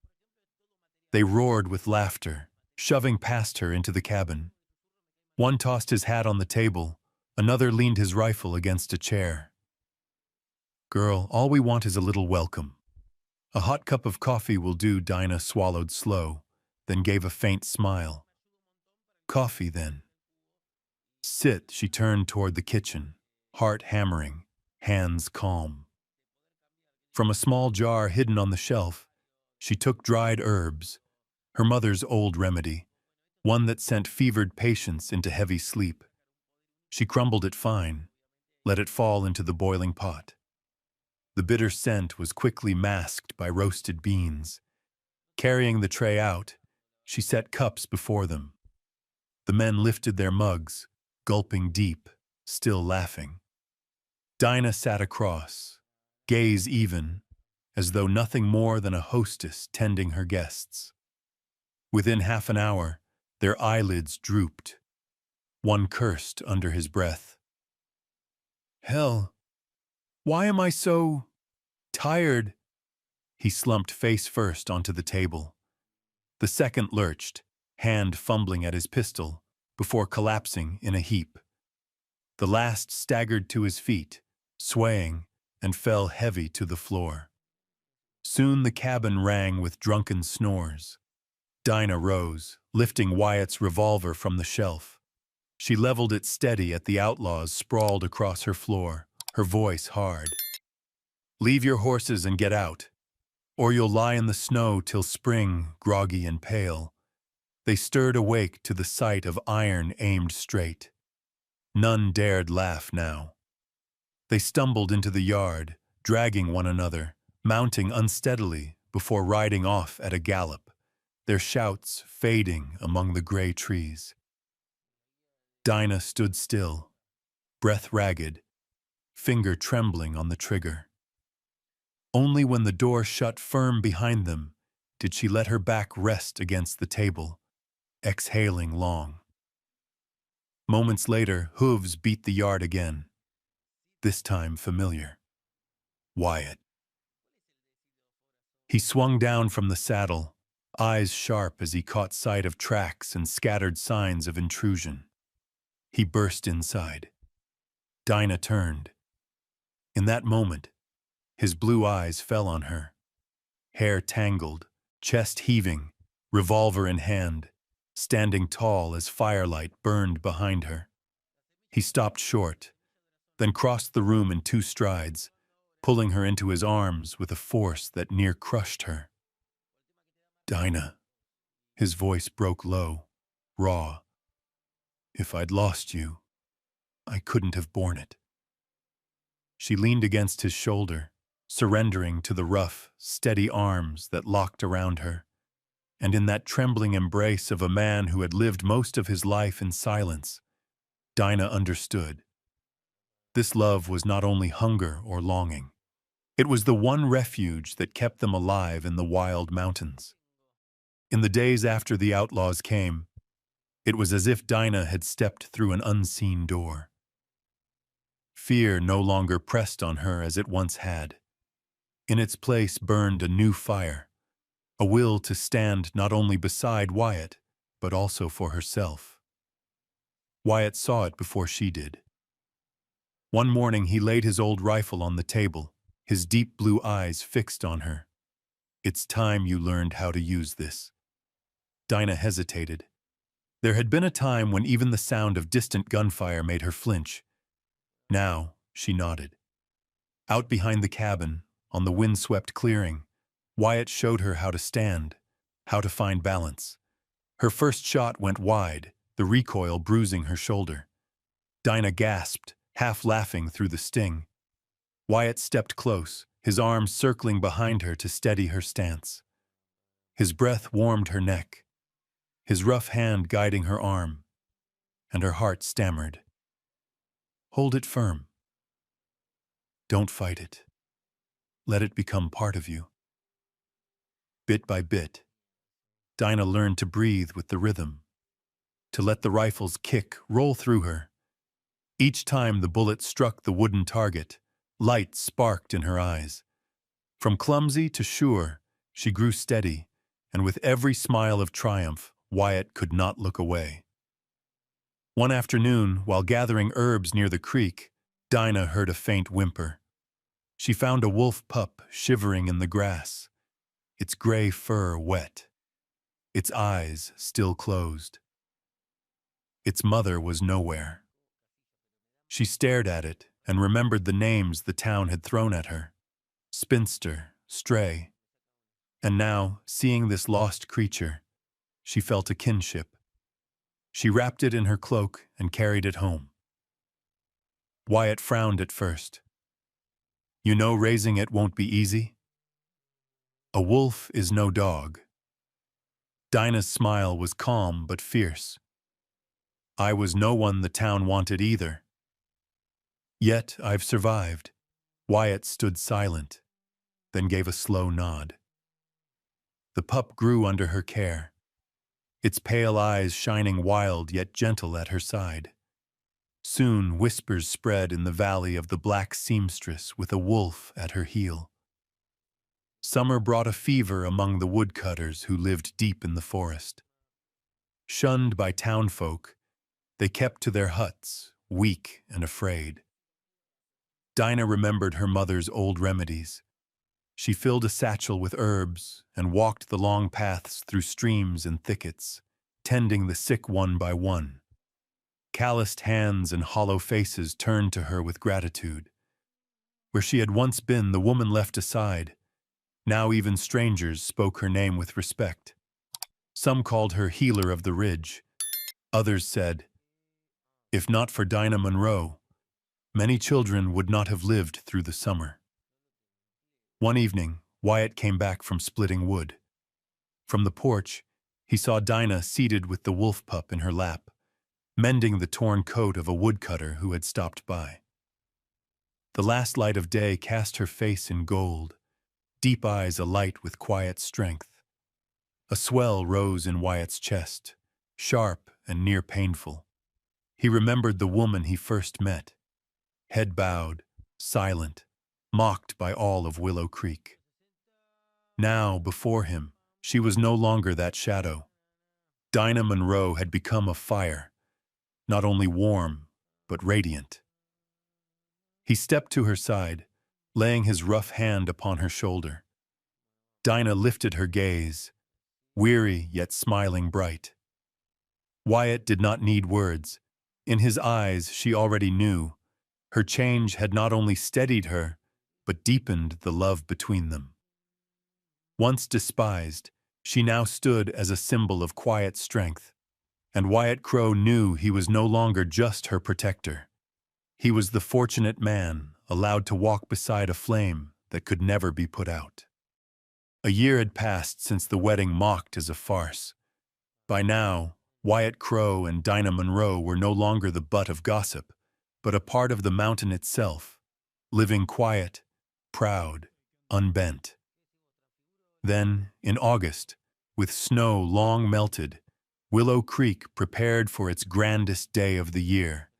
They roared with laughter, shoving past her into the cabin. One tossed his hat on the table, another leaned his rifle against a chair. "Girl, all we want is a little welcome. A hot cup of coffee will do." Dinah swallowed slow, then gave a faint smile. "Coffee, then." "Sit." She turned toward the kitchen, heart hammering, hands calm. From a small jar hidden on the shelf, she took dried herbs, her mother's old remedy, one that sent fevered patients into heavy sleep. She crumbled it fine, let it fall into the boiling pot. The bitter scent was quickly masked by roasted beans. Carrying the tray out, she set cups before them. The men lifted their mugs, gulping deep, still laughing. Dinah sat across, gaze even, as though nothing more than a hostess tending her guests. Within half an hour, their eyelids drooped. One cursed under his breath. "Hell, why am I so tired?" He slumped face first onto the table. The second lurched, hand fumbling at his pistol, before collapsing in a heap. The last staggered to his feet, swaying, and fell heavy to the floor. Soon the cabin rang with drunken snores. Dinah rose, lifting Wyatt's revolver from the shelf. She leveled it steady at the outlaws sprawled across her floor, her voice hard. "Leave your horses and get out, or you'll lie in the snow till spring, groggy and pale." They stirred awake to the sight of iron aimed straight. None dared laugh now. They stumbled into the yard, dragging one another, mounting unsteadily before riding off at a gallop, their shouts fading among the gray trees. Dinah stood still, breath ragged, finger trembling on the trigger. Only when the door shut firm behind them did she let her back rest against the table, exhaling long. Moments later, hooves beat the yard again, this time familiar. Wyatt. He swung down from the saddle, eyes sharp as he caught sight of tracks and scattered signs of intrusion. He burst inside. Dinah turned. In that moment, his blue eyes fell on her. Hair tangled, chest heaving, revolver in hand, standing tall as firelight burned behind her. He stopped short, then crossed the room in 2 strides, pulling her into his arms with a force that near crushed her. "Dinah," his voice broke low, raw. "If I'd lost you, I couldn't have borne it." She leaned against his shoulder, surrendering to the rough, steady arms that locked around her. And in that trembling embrace of a man who had lived most of his life in silence, Dinah understood. This love was not only hunger or longing. It was the one refuge that kept them alive in the wild mountains. In the days after the outlaws came, it was as if Dinah had stepped through an unseen door. Fear no longer pressed on her as it once had. In its place burned a new fire, a will to stand not only beside Wyatt, but also for herself. Wyatt saw it before she did. One morning he laid his old rifle on the table, his deep blue eyes fixed on her. "It's time you learned how to use this." Dinah hesitated. There had been a time when even the sound of distant gunfire made her flinch. Now, she nodded. Out behind the cabin, on the wind-swept clearing, Wyatt showed her how to stand, how to find balance. Her first shot went wide, the recoil bruising her shoulder. Dinah gasped, half laughing through the sting. Wyatt stepped close, his arms circling behind her to steady her stance. His breath warmed her neck, his rough hand guiding her arm, and her heart stammered. "Hold it firm. Don't fight it. Let it become part of you." Bit by bit, Dinah learned to breathe with the rhythm, to let the rifle's kick roll through her. Each time the bullet struck the wooden target, light sparked in her eyes. From clumsy to sure, she grew steady, and with every smile of triumph, Wyatt could not look away. One afternoon, while gathering herbs near the creek, Dinah heard a faint whimper. She found a wolf pup shivering in the grass, its gray fur wet, its eyes still closed. Its mother was nowhere. She stared at it and remembered the names the town had thrown at her: spinster, stray. And now, seeing this lost creature, she felt a kinship. She wrapped it in her cloak and carried it home. Wyatt frowned at first. "You know raising it won't be easy? A wolf is no dog." Dinah's smile was calm but fierce. "I was no one the town wanted either. Yet I've survived." Wyatt stood silent, then gave a slow nod. The pup grew under her care, its pale eyes shining wild yet gentle at her side. Soon whispers spread in the valley of the black seamstress with a wolf at her heel. Summer brought a fever among the woodcutters who lived deep in the forest. Shunned by townfolk, they kept to their huts, weak and afraid. Dinah remembered her mother's old remedies. She filled a satchel with herbs and walked the long paths through streams and thickets, tending the sick one by one. Calloused hands and hollow faces turned to her with gratitude. Where she had once been the woman left aside, now even strangers spoke her name with respect. Some called her Healer of the Ridge. Others said, if not for Dinah Monroe, many children would not have lived through the summer. One evening, Wyatt came back from splitting wood. From the porch, he saw Dinah seated with the wolf pup in her lap, mending the torn coat of a woodcutter who had stopped by. The last light of day cast her face in gold, deep eyes alight with quiet strength. A swell rose in Wyatt's chest, sharp and near painful. He remembered the woman he first met, head bowed, silent, mocked by all of Willow Creek. Now, before him, she was no longer that shadow. Dinah Monroe had become a fire, not only warm, but radiant. He stepped to her side, laying his rough hand upon her shoulder. Dinah lifted her gaze, weary yet smiling bright. Wyatt did not need words. In his eyes, she already knew. Her change had not only steadied her, but deepened the love between them. Once despised, she now stood as a symbol of quiet strength, and Wyatt Crow knew he was no longer just her protector. He was the fortunate man allowed to walk beside a flame that could never be put out. A year had passed since the wedding mocked as a farce. By now, Wyatt Crow and Dinah Monroe were no longer the butt of gossip, but a part of the mountain itself, living quiet, proud, unbent. Then, in August, with snow long melted, Willow Creek prepared for its grandest day of the year,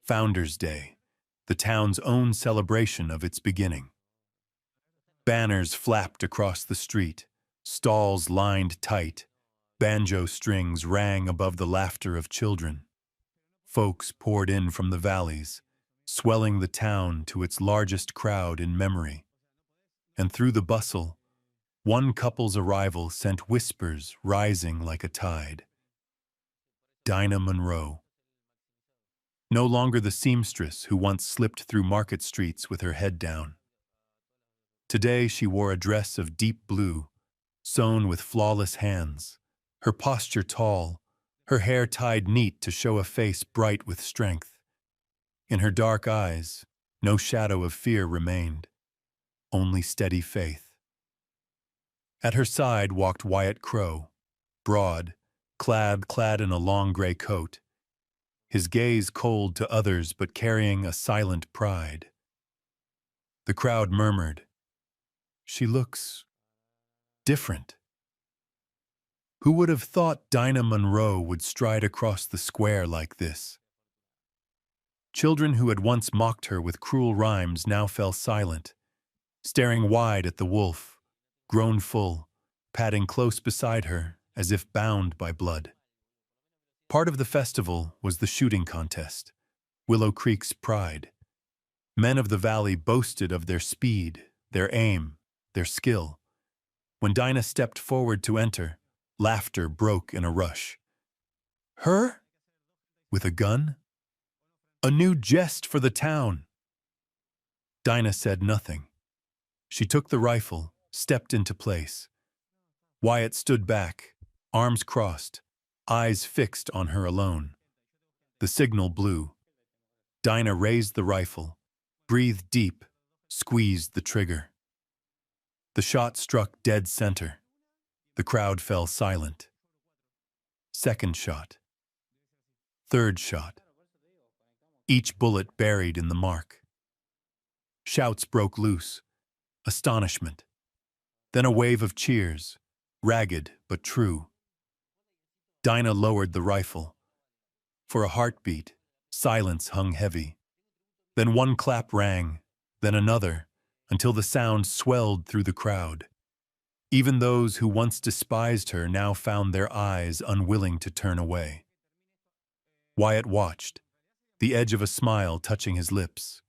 Founder's Day, the town's own celebration of its beginning. Banners flapped across the street, stalls lined tight, banjo strings rang above the laughter of children. Folks poured in from the valleys, swelling the town to its largest crowd in memory. And through the bustle, one couple's arrival sent whispers rising like a tide. Dinah Monroe. No longer the seamstress who once slipped through market streets with her head down. Today she wore a dress of deep blue, sewn with flawless hands, her posture tall, her hair tied neat to show a face bright with strength. In her dark eyes, no shadow of fear remained, only steady faith. At her side walked Wyatt Crow, broad, clad in a long gray coat, his gaze cold to others but carrying a silent pride. The crowd murmured, "She looks different." Who would have thought Dinah Monroe would stride across the square like this? Children who had once mocked her with cruel rhymes now fell silent, staring wide at the wolf, grown full, padding close beside her as if bound by blood. Part of the festival was the shooting contest, Willow Creek's pride. Men of the valley boasted of their speed, their aim, their skill. When Dinah stepped forward to enter, laughter broke in a rush. Her? With a gun? A new jest for the town. Dinah said nothing. She took the rifle, stepped into place. Wyatt stood back, arms crossed, eyes fixed on her alone. The signal blew. Dinah raised the rifle, breathed deep, squeezed the trigger. The shot struck dead center. The crowd fell silent. Second shot. Third shot. Each bullet buried in the mark. Shouts broke loose. Astonishment. Then a wave of cheers, ragged but true. Dinah lowered the rifle. For a heartbeat, silence hung heavy. Then one clap rang, then another, until the sound swelled through the crowd. Even those who once despised her now found their eyes unwilling to turn away. Wyatt watched, the edge of a smile touching his lips.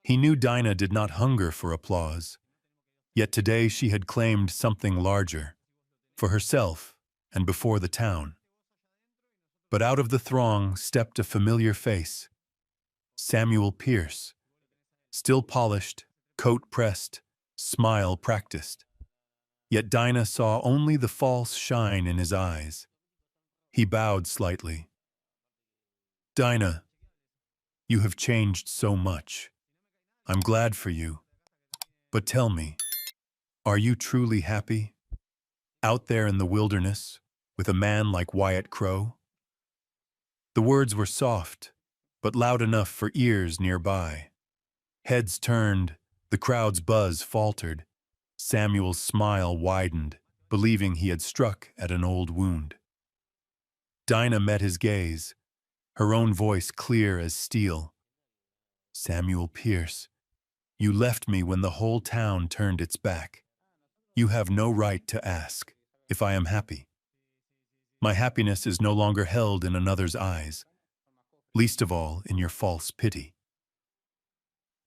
He knew Dinah did not hunger for applause, yet today she had claimed something larger, for herself and before the town. But out of the throng stepped a familiar face, Samuel Pierce, still polished, coat pressed, smile practiced. Yet Dinah saw only the false shine in his eyes. He bowed slightly. Dinah, you have changed so much. I'm glad for you. But tell me, are you truly happy? Out there in the wilderness, with a man like Wyatt Crow? The words were soft, but loud enough for ears nearby. Heads turned, the crowd's buzz faltered. Samuel's smile widened, believing he had struck at an old wound. Dinah met his gaze, her own voice clear as steel. Samuel Pierce, you left me when the whole town turned its back. You have no right to ask if I am happy. My happiness is no longer held in another's eyes, least of all in your false pity.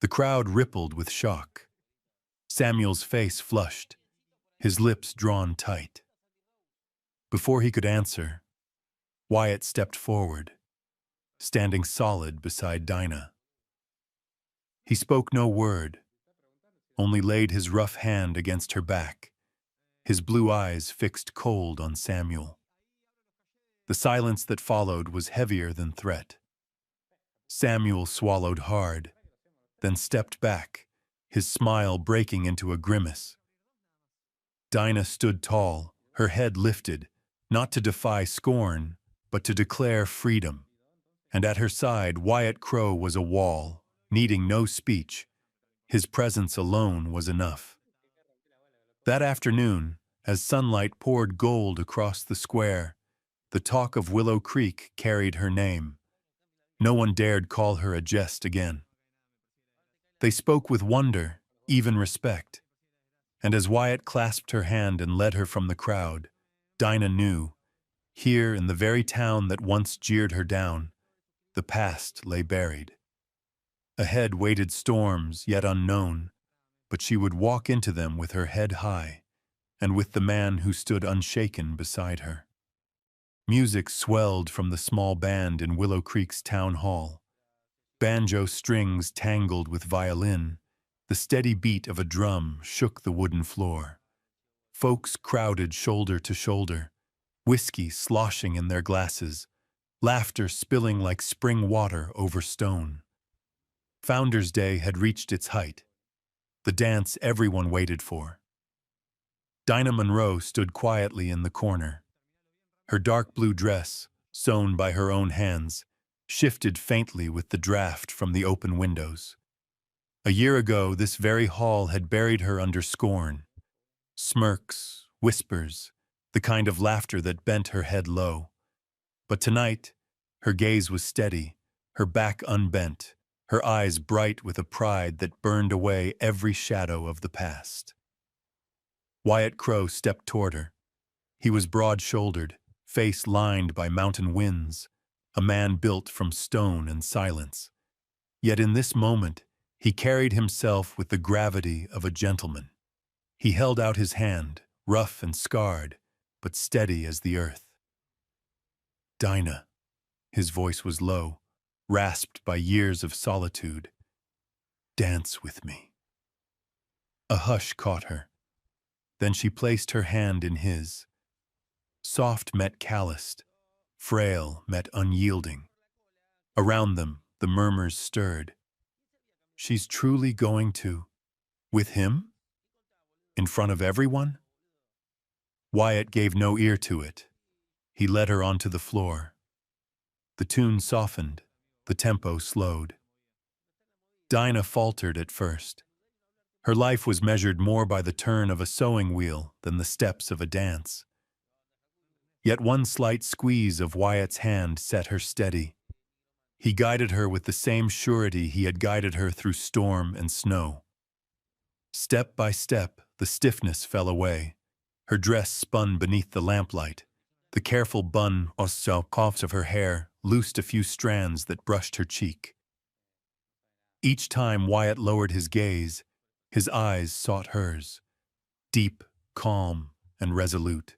The crowd rippled with shock. Samuel's face flushed, his lips drawn tight. Before he could answer, Wyatt stepped forward, standing solid beside Dinah. He spoke no word, only laid his rough hand against her back, his blue eyes fixed cold on Samuel. The silence that followed was heavier than threat. Samuel swallowed hard, then stepped back, his smile breaking into a grimace. Dinah stood tall, her head lifted, not to defy scorn, but to declare freedom. And at her side, Wyatt Crow was a wall, needing no speech. His presence alone was enough. That afternoon, as sunlight poured gold across the square, the talk of Willow Creek carried her name. No one dared call her a jest again. They spoke with wonder, even respect. And as Wyatt clasped her hand and led her from the crowd, Dinah knew, here in the very town that once jeered her down, the past lay buried. Ahead waited storms yet unknown, but she would walk into them with her head high, and with the man who stood unshaken beside her. Music swelled from the small band in Willow Creek's town hall. Banjo strings tangled with violin, the steady beat of a drum shook the wooden floor. Folks crowded shoulder to shoulder, whiskey sloshing in their glasses, laughter spilling like spring water over stone. Founder's Day had reached its height, the dance everyone waited for. Dinah Monroe stood quietly in the corner. Her dark blue dress, sewn by her own hands, shifted faintly with the draft from the open windows. A year ago, this very hall had buried her under scorn. Smirks, whispers, the kind of laughter that bent her head low. But tonight, her gaze was steady, her back unbent, her eyes bright with a pride that burned away every shadow of the past. Wyatt Crowe stepped toward her. He was broad-shouldered, face lined by mountain winds, a man built from stone and silence. Yet in this moment, he carried himself with the gravity of a gentleman. He held out his hand, rough and scarred, but steady as the earth. Dinah. His voice was low, rasped by years of solitude. Dance with me. A hush caught her. Then she placed her hand in his. Soft met calloused, frail met unyielding. Around them, the murmurs stirred. She's truly going to... with him? In front of everyone? Wyatt gave no ear to it. He led her onto the floor. The tune softened, the tempo slowed. Dinah faltered at first. Her life was measured more by the turn of a sewing wheel than the steps of a dance. Yet one slight squeeze of Wyatt's hand set her steady. He guided her with the same surety he had guided her through storm and snow. Step by step, the stiffness fell away. Her dress spun beneath the lamplight. The careful bun coughs of her hair loosed a few strands that brushed her cheek. Each time Wyatt lowered his gaze, his eyes sought hers, deep, calm, and resolute.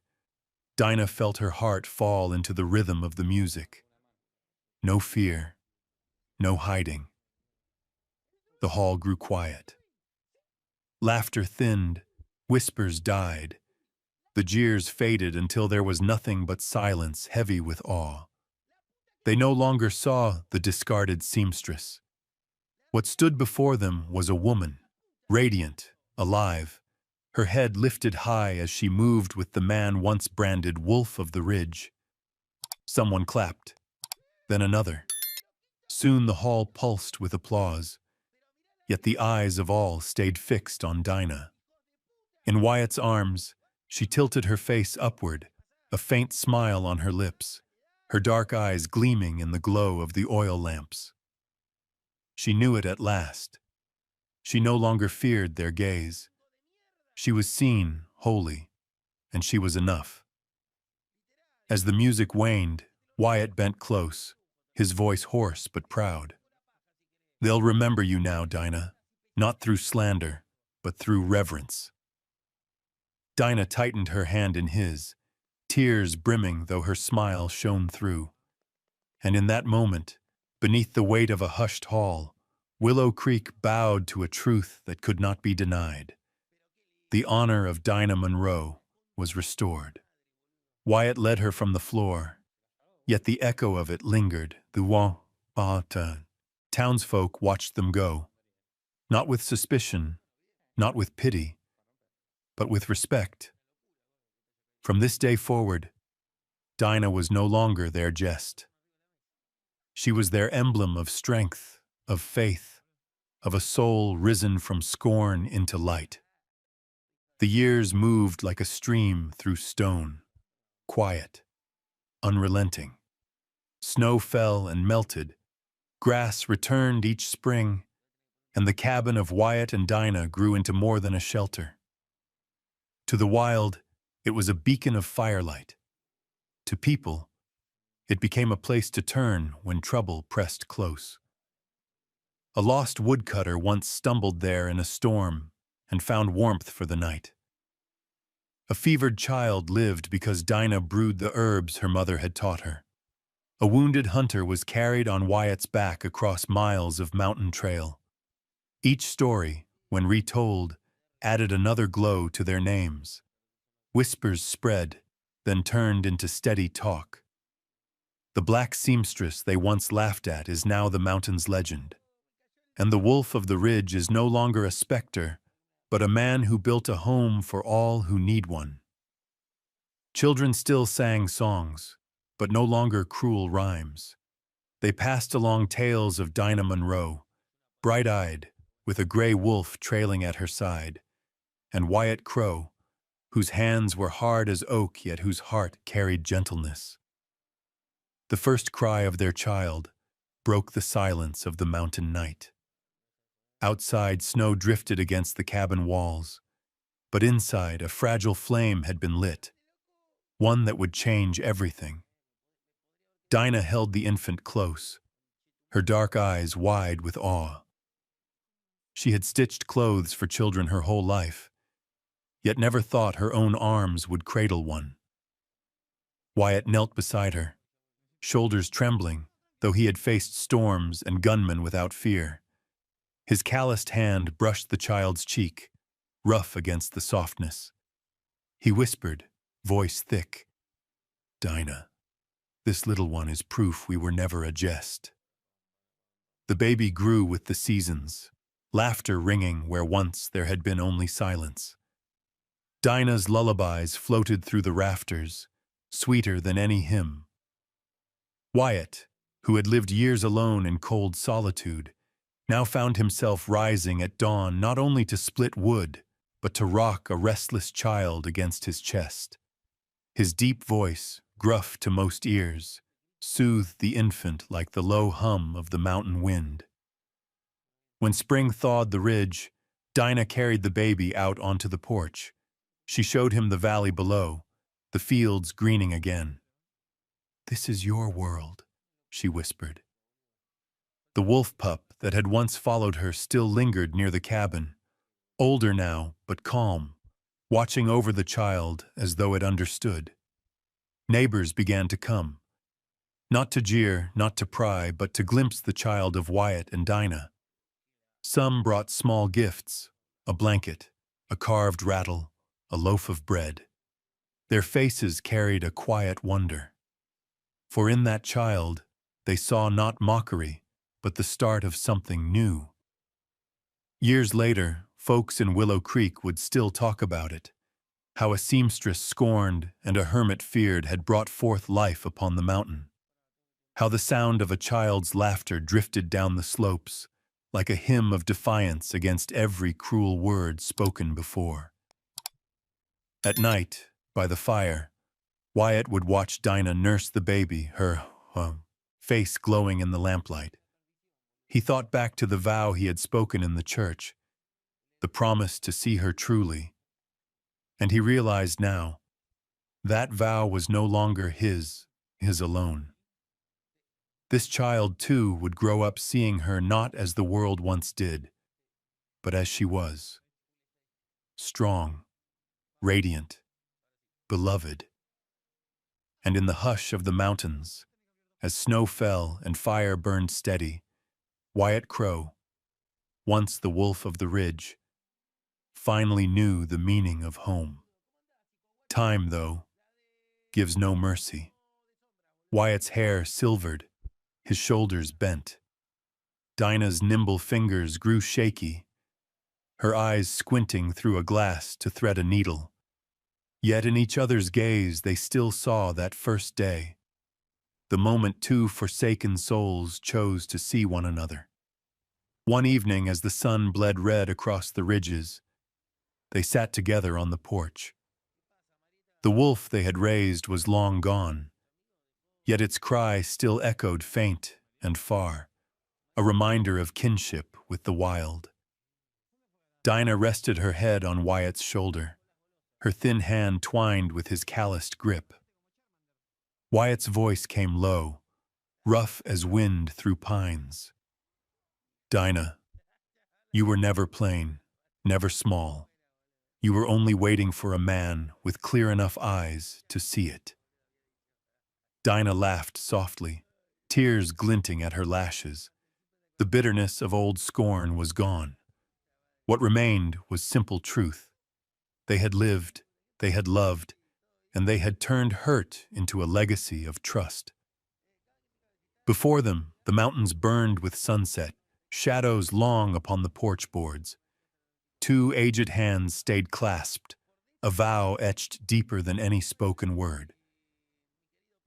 Dinah felt her heart fall into the rhythm of the music. No fear, no hiding. The hall grew quiet. Laughter thinned, whispers died. The jeers faded until there was nothing but silence heavy with awe. They no longer saw the discarded seamstress. What stood before them was a woman, radiant, alive, her head lifted high as she moved with the man once branded Wolf of the Ridge. Someone clapped, then another. Soon the hall pulsed with applause, yet the eyes of all stayed fixed on Dinah. In Wyatt's arms, she tilted her face upward, a faint smile on her lips, her dark eyes gleaming in the glow of the oil lamps. She knew it at last. She no longer feared their gaze. She was seen, wholly, and she was enough. As the music waned, Wyatt bent close, his voice hoarse but proud. They'll remember you now, Dinah, not through slander, but through reverence. Dinah tightened her hand in his, tears brimming though her smile shone through. And in that moment, beneath the weight of a hushed hall, Willow Creek bowed to a truth that could not be denied. The honor of Dinah Monroe was restored. Wyatt led her from the floor, yet the echo of it lingered. The townsfolk watched them go, not with suspicion, not with pity, but with respect. From this day forward, Dinah was no longer their jest. She was their emblem of strength, of faith, of a soul risen from scorn into light. The years moved like a stream through stone, quiet, unrelenting. Snow fell and melted, grass returned each spring, and the cabin of Wyatt and Dinah grew into more than a shelter. To the wild, it was a beacon of firelight. To people, it became a place to turn when trouble pressed close. A lost woodcutter once stumbled there in a storm and found warmth for the night. A fevered child lived because Dinah brewed the herbs her mother had taught her. A wounded hunter was carried on Wyatt's back across miles of mountain trail. Each story, when retold, added another glow to their names. Whispers spread, then turned into steady talk. The black seamstress they once laughed at is now the mountain's legend. And the wolf of the ridge is no longer a specter, but a man who built a home for all who need one. Children still sang songs, but no longer cruel rhymes. They passed along tales of Dinah Monroe, bright-eyed, with a gray wolf trailing at her side, and Wyatt Crow, whose hands were hard as oak yet whose heart carried gentleness. The first cry of their child broke the silence of the mountain night. Outside, snow drifted against the cabin walls, but inside, a fragile flame had been lit, one that would change everything. Dinah held the infant close, her dark eyes wide with awe. She had stitched clothes for children her whole life, yet never thought her own arms would cradle one. Wyatt knelt beside her, shoulders trembling, though he had faced storms and gunmen without fear. His calloused hand brushed the child's cheek, rough against the softness. He whispered, voice thick, "Dinah, this little one is proof we were never a jest." The baby grew with the seasons, laughter ringing where once there had been only silence. Dinah's lullabies floated through the rafters, sweeter than any hymn. Wyatt, who had lived years alone in cold solitude, now found himself rising at dawn not only to split wood, but to rock a restless child against his chest. His deep voice, gruff to most ears, soothed the infant like the low hum of the mountain wind. When spring thawed the ridge, Dinah carried the baby out onto the porch. She showed him the valley below, the fields greening again. "This is your world," she whispered. The wolf pup that had once followed her still lingered near the cabin, older now but calm, watching over the child as though it understood. Neighbors began to come, not to jeer, not to pry, but to glimpse the child of Wyatt and Dinah. Some brought small gifts, a blanket, a carved rattle, a loaf of bread. Their faces carried a quiet wonder. For in that child, they saw not mockery, but the start of something new. Years later, folks in Willow Creek would still talk about it, how a seamstress scorned and a hermit feared had brought forth life upon the mountain, how the sound of a child's laughter drifted down the slopes, like a hymn of defiance against every cruel word spoken before. At night, by the fire, Wyatt would watch Dinah nurse the baby, her face glowing in the lamplight. He thought back to the vow he had spoken in the church, the promise to see her truly. And he realized now, that vow was no longer his alone. This child, too, would grow up seeing her not as the world once did, but as she was. Strong, radiant, beloved. And in the hush of the mountains, as snow fell and fire burned steady, Wyatt Crow, once the wolf of the ridge, finally knew the meaning of home. Time, though, gives no mercy. Wyatt's hair silvered, his shoulders bent. Dinah's nimble fingers grew shaky, her eyes squinting through a glass to thread a needle. Yet in each other's gaze they still saw that first day, the moment two forsaken souls chose to see one another. One evening, as the sun bled red across the ridges, they sat together on the porch. The wolf they had raised was long gone, yet its cry still echoed faint and far, a reminder of kinship with the wild. Dinah rested her head on Wyatt's shoulder. her thin hand twined with his calloused grip. Wyatt's voice came low, rough as wind through pines. "Dinah, you were never plain, never small. You were only waiting for a man with clear enough eyes to see it." Dinah laughed softly, tears glinting at her lashes. The bitterness of old scorn was gone. What remained was simple truth. They had lived, they had loved, and they had turned hurt into a legacy of trust. Before them, the mountains burned with sunset, shadows long upon the porch boards. Two aged hands stayed clasped, a vow etched deeper than any spoken word.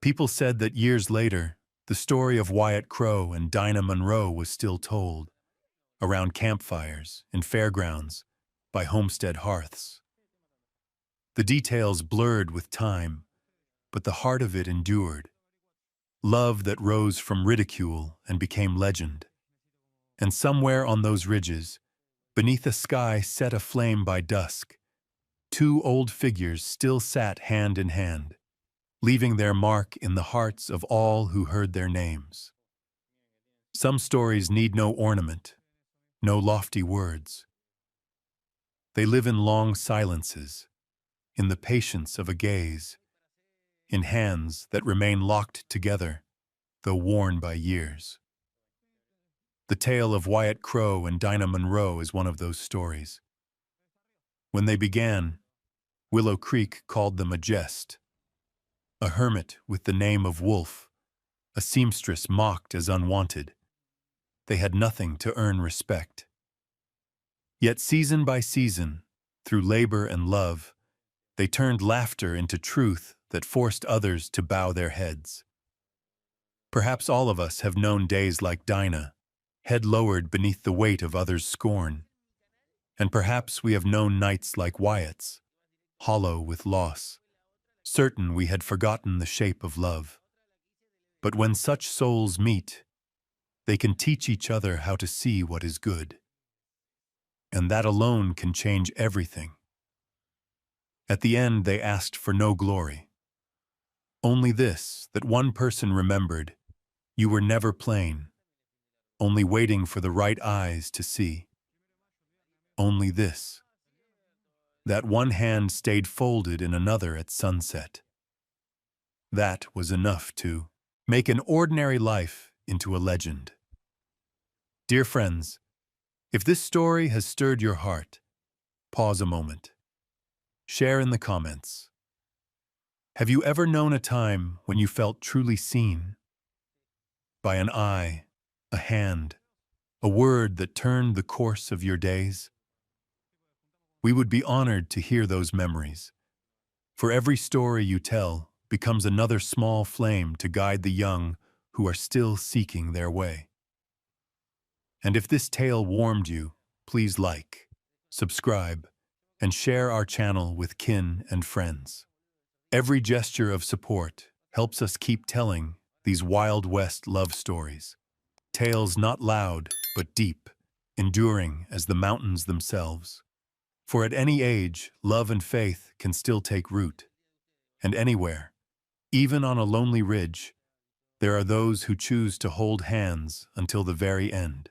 People said that years later, the story of Wyatt Crow and Dinah Monroe was still told, around campfires, in fairgrounds, by homestead hearths. The details blurred with time, but the heart of it endured. Love that rose from ridicule and became legend. And somewhere on those ridges, beneath a sky set aflame by dusk, two old figures still sat hand in hand, leaving their mark in the hearts of all who heard their names. Some stories need no ornament, no lofty words. They live in long silences, in the patience of a gaze, in hands that remain locked together, though worn by years. The tale of Wyatt Crow and Dinah Monroe is one of those stories. When they began, Willow Creek called them a jest. A hermit with the name of Wolf, a seamstress mocked as unwanted. They had nothing to earn respect. Yet season by season, through labor and love, they turned laughter into truth that forced others to bow their heads. Perhaps all of us have known days like Dinah, head lowered beneath the weight of others' scorn. And perhaps we have known nights like Wyatt's, hollow with loss, certain we had forgotten the shape of love. But when such souls meet, they can teach each other how to see what is good. And that alone can change everything. At the end, they asked for no glory. Only this, that one person remembered, you were never plain, only waiting for the right eyes to see. Only this, that one hand stayed folded in another at sunset. That was enough to make an ordinary life into a legend. Dear friends, if this story has stirred your heart, pause a moment. Share in the comments. Have you ever known a time when you felt truly seen? By an eye, a hand, a word that turned the course of your days? We would be honored to hear those memories. For every story you tell becomes another small flame to guide the young who are still seeking their way. And if this tale warmed you, please like, subscribe, and share our channel with kin and friends. Every gesture of support helps us keep telling these Wild West love stories. Tales not loud, but deep, enduring as the mountains themselves. For at any age, love and faith can still take root. And anywhere, even on a lonely ridge, there are those who choose to hold hands until the very end.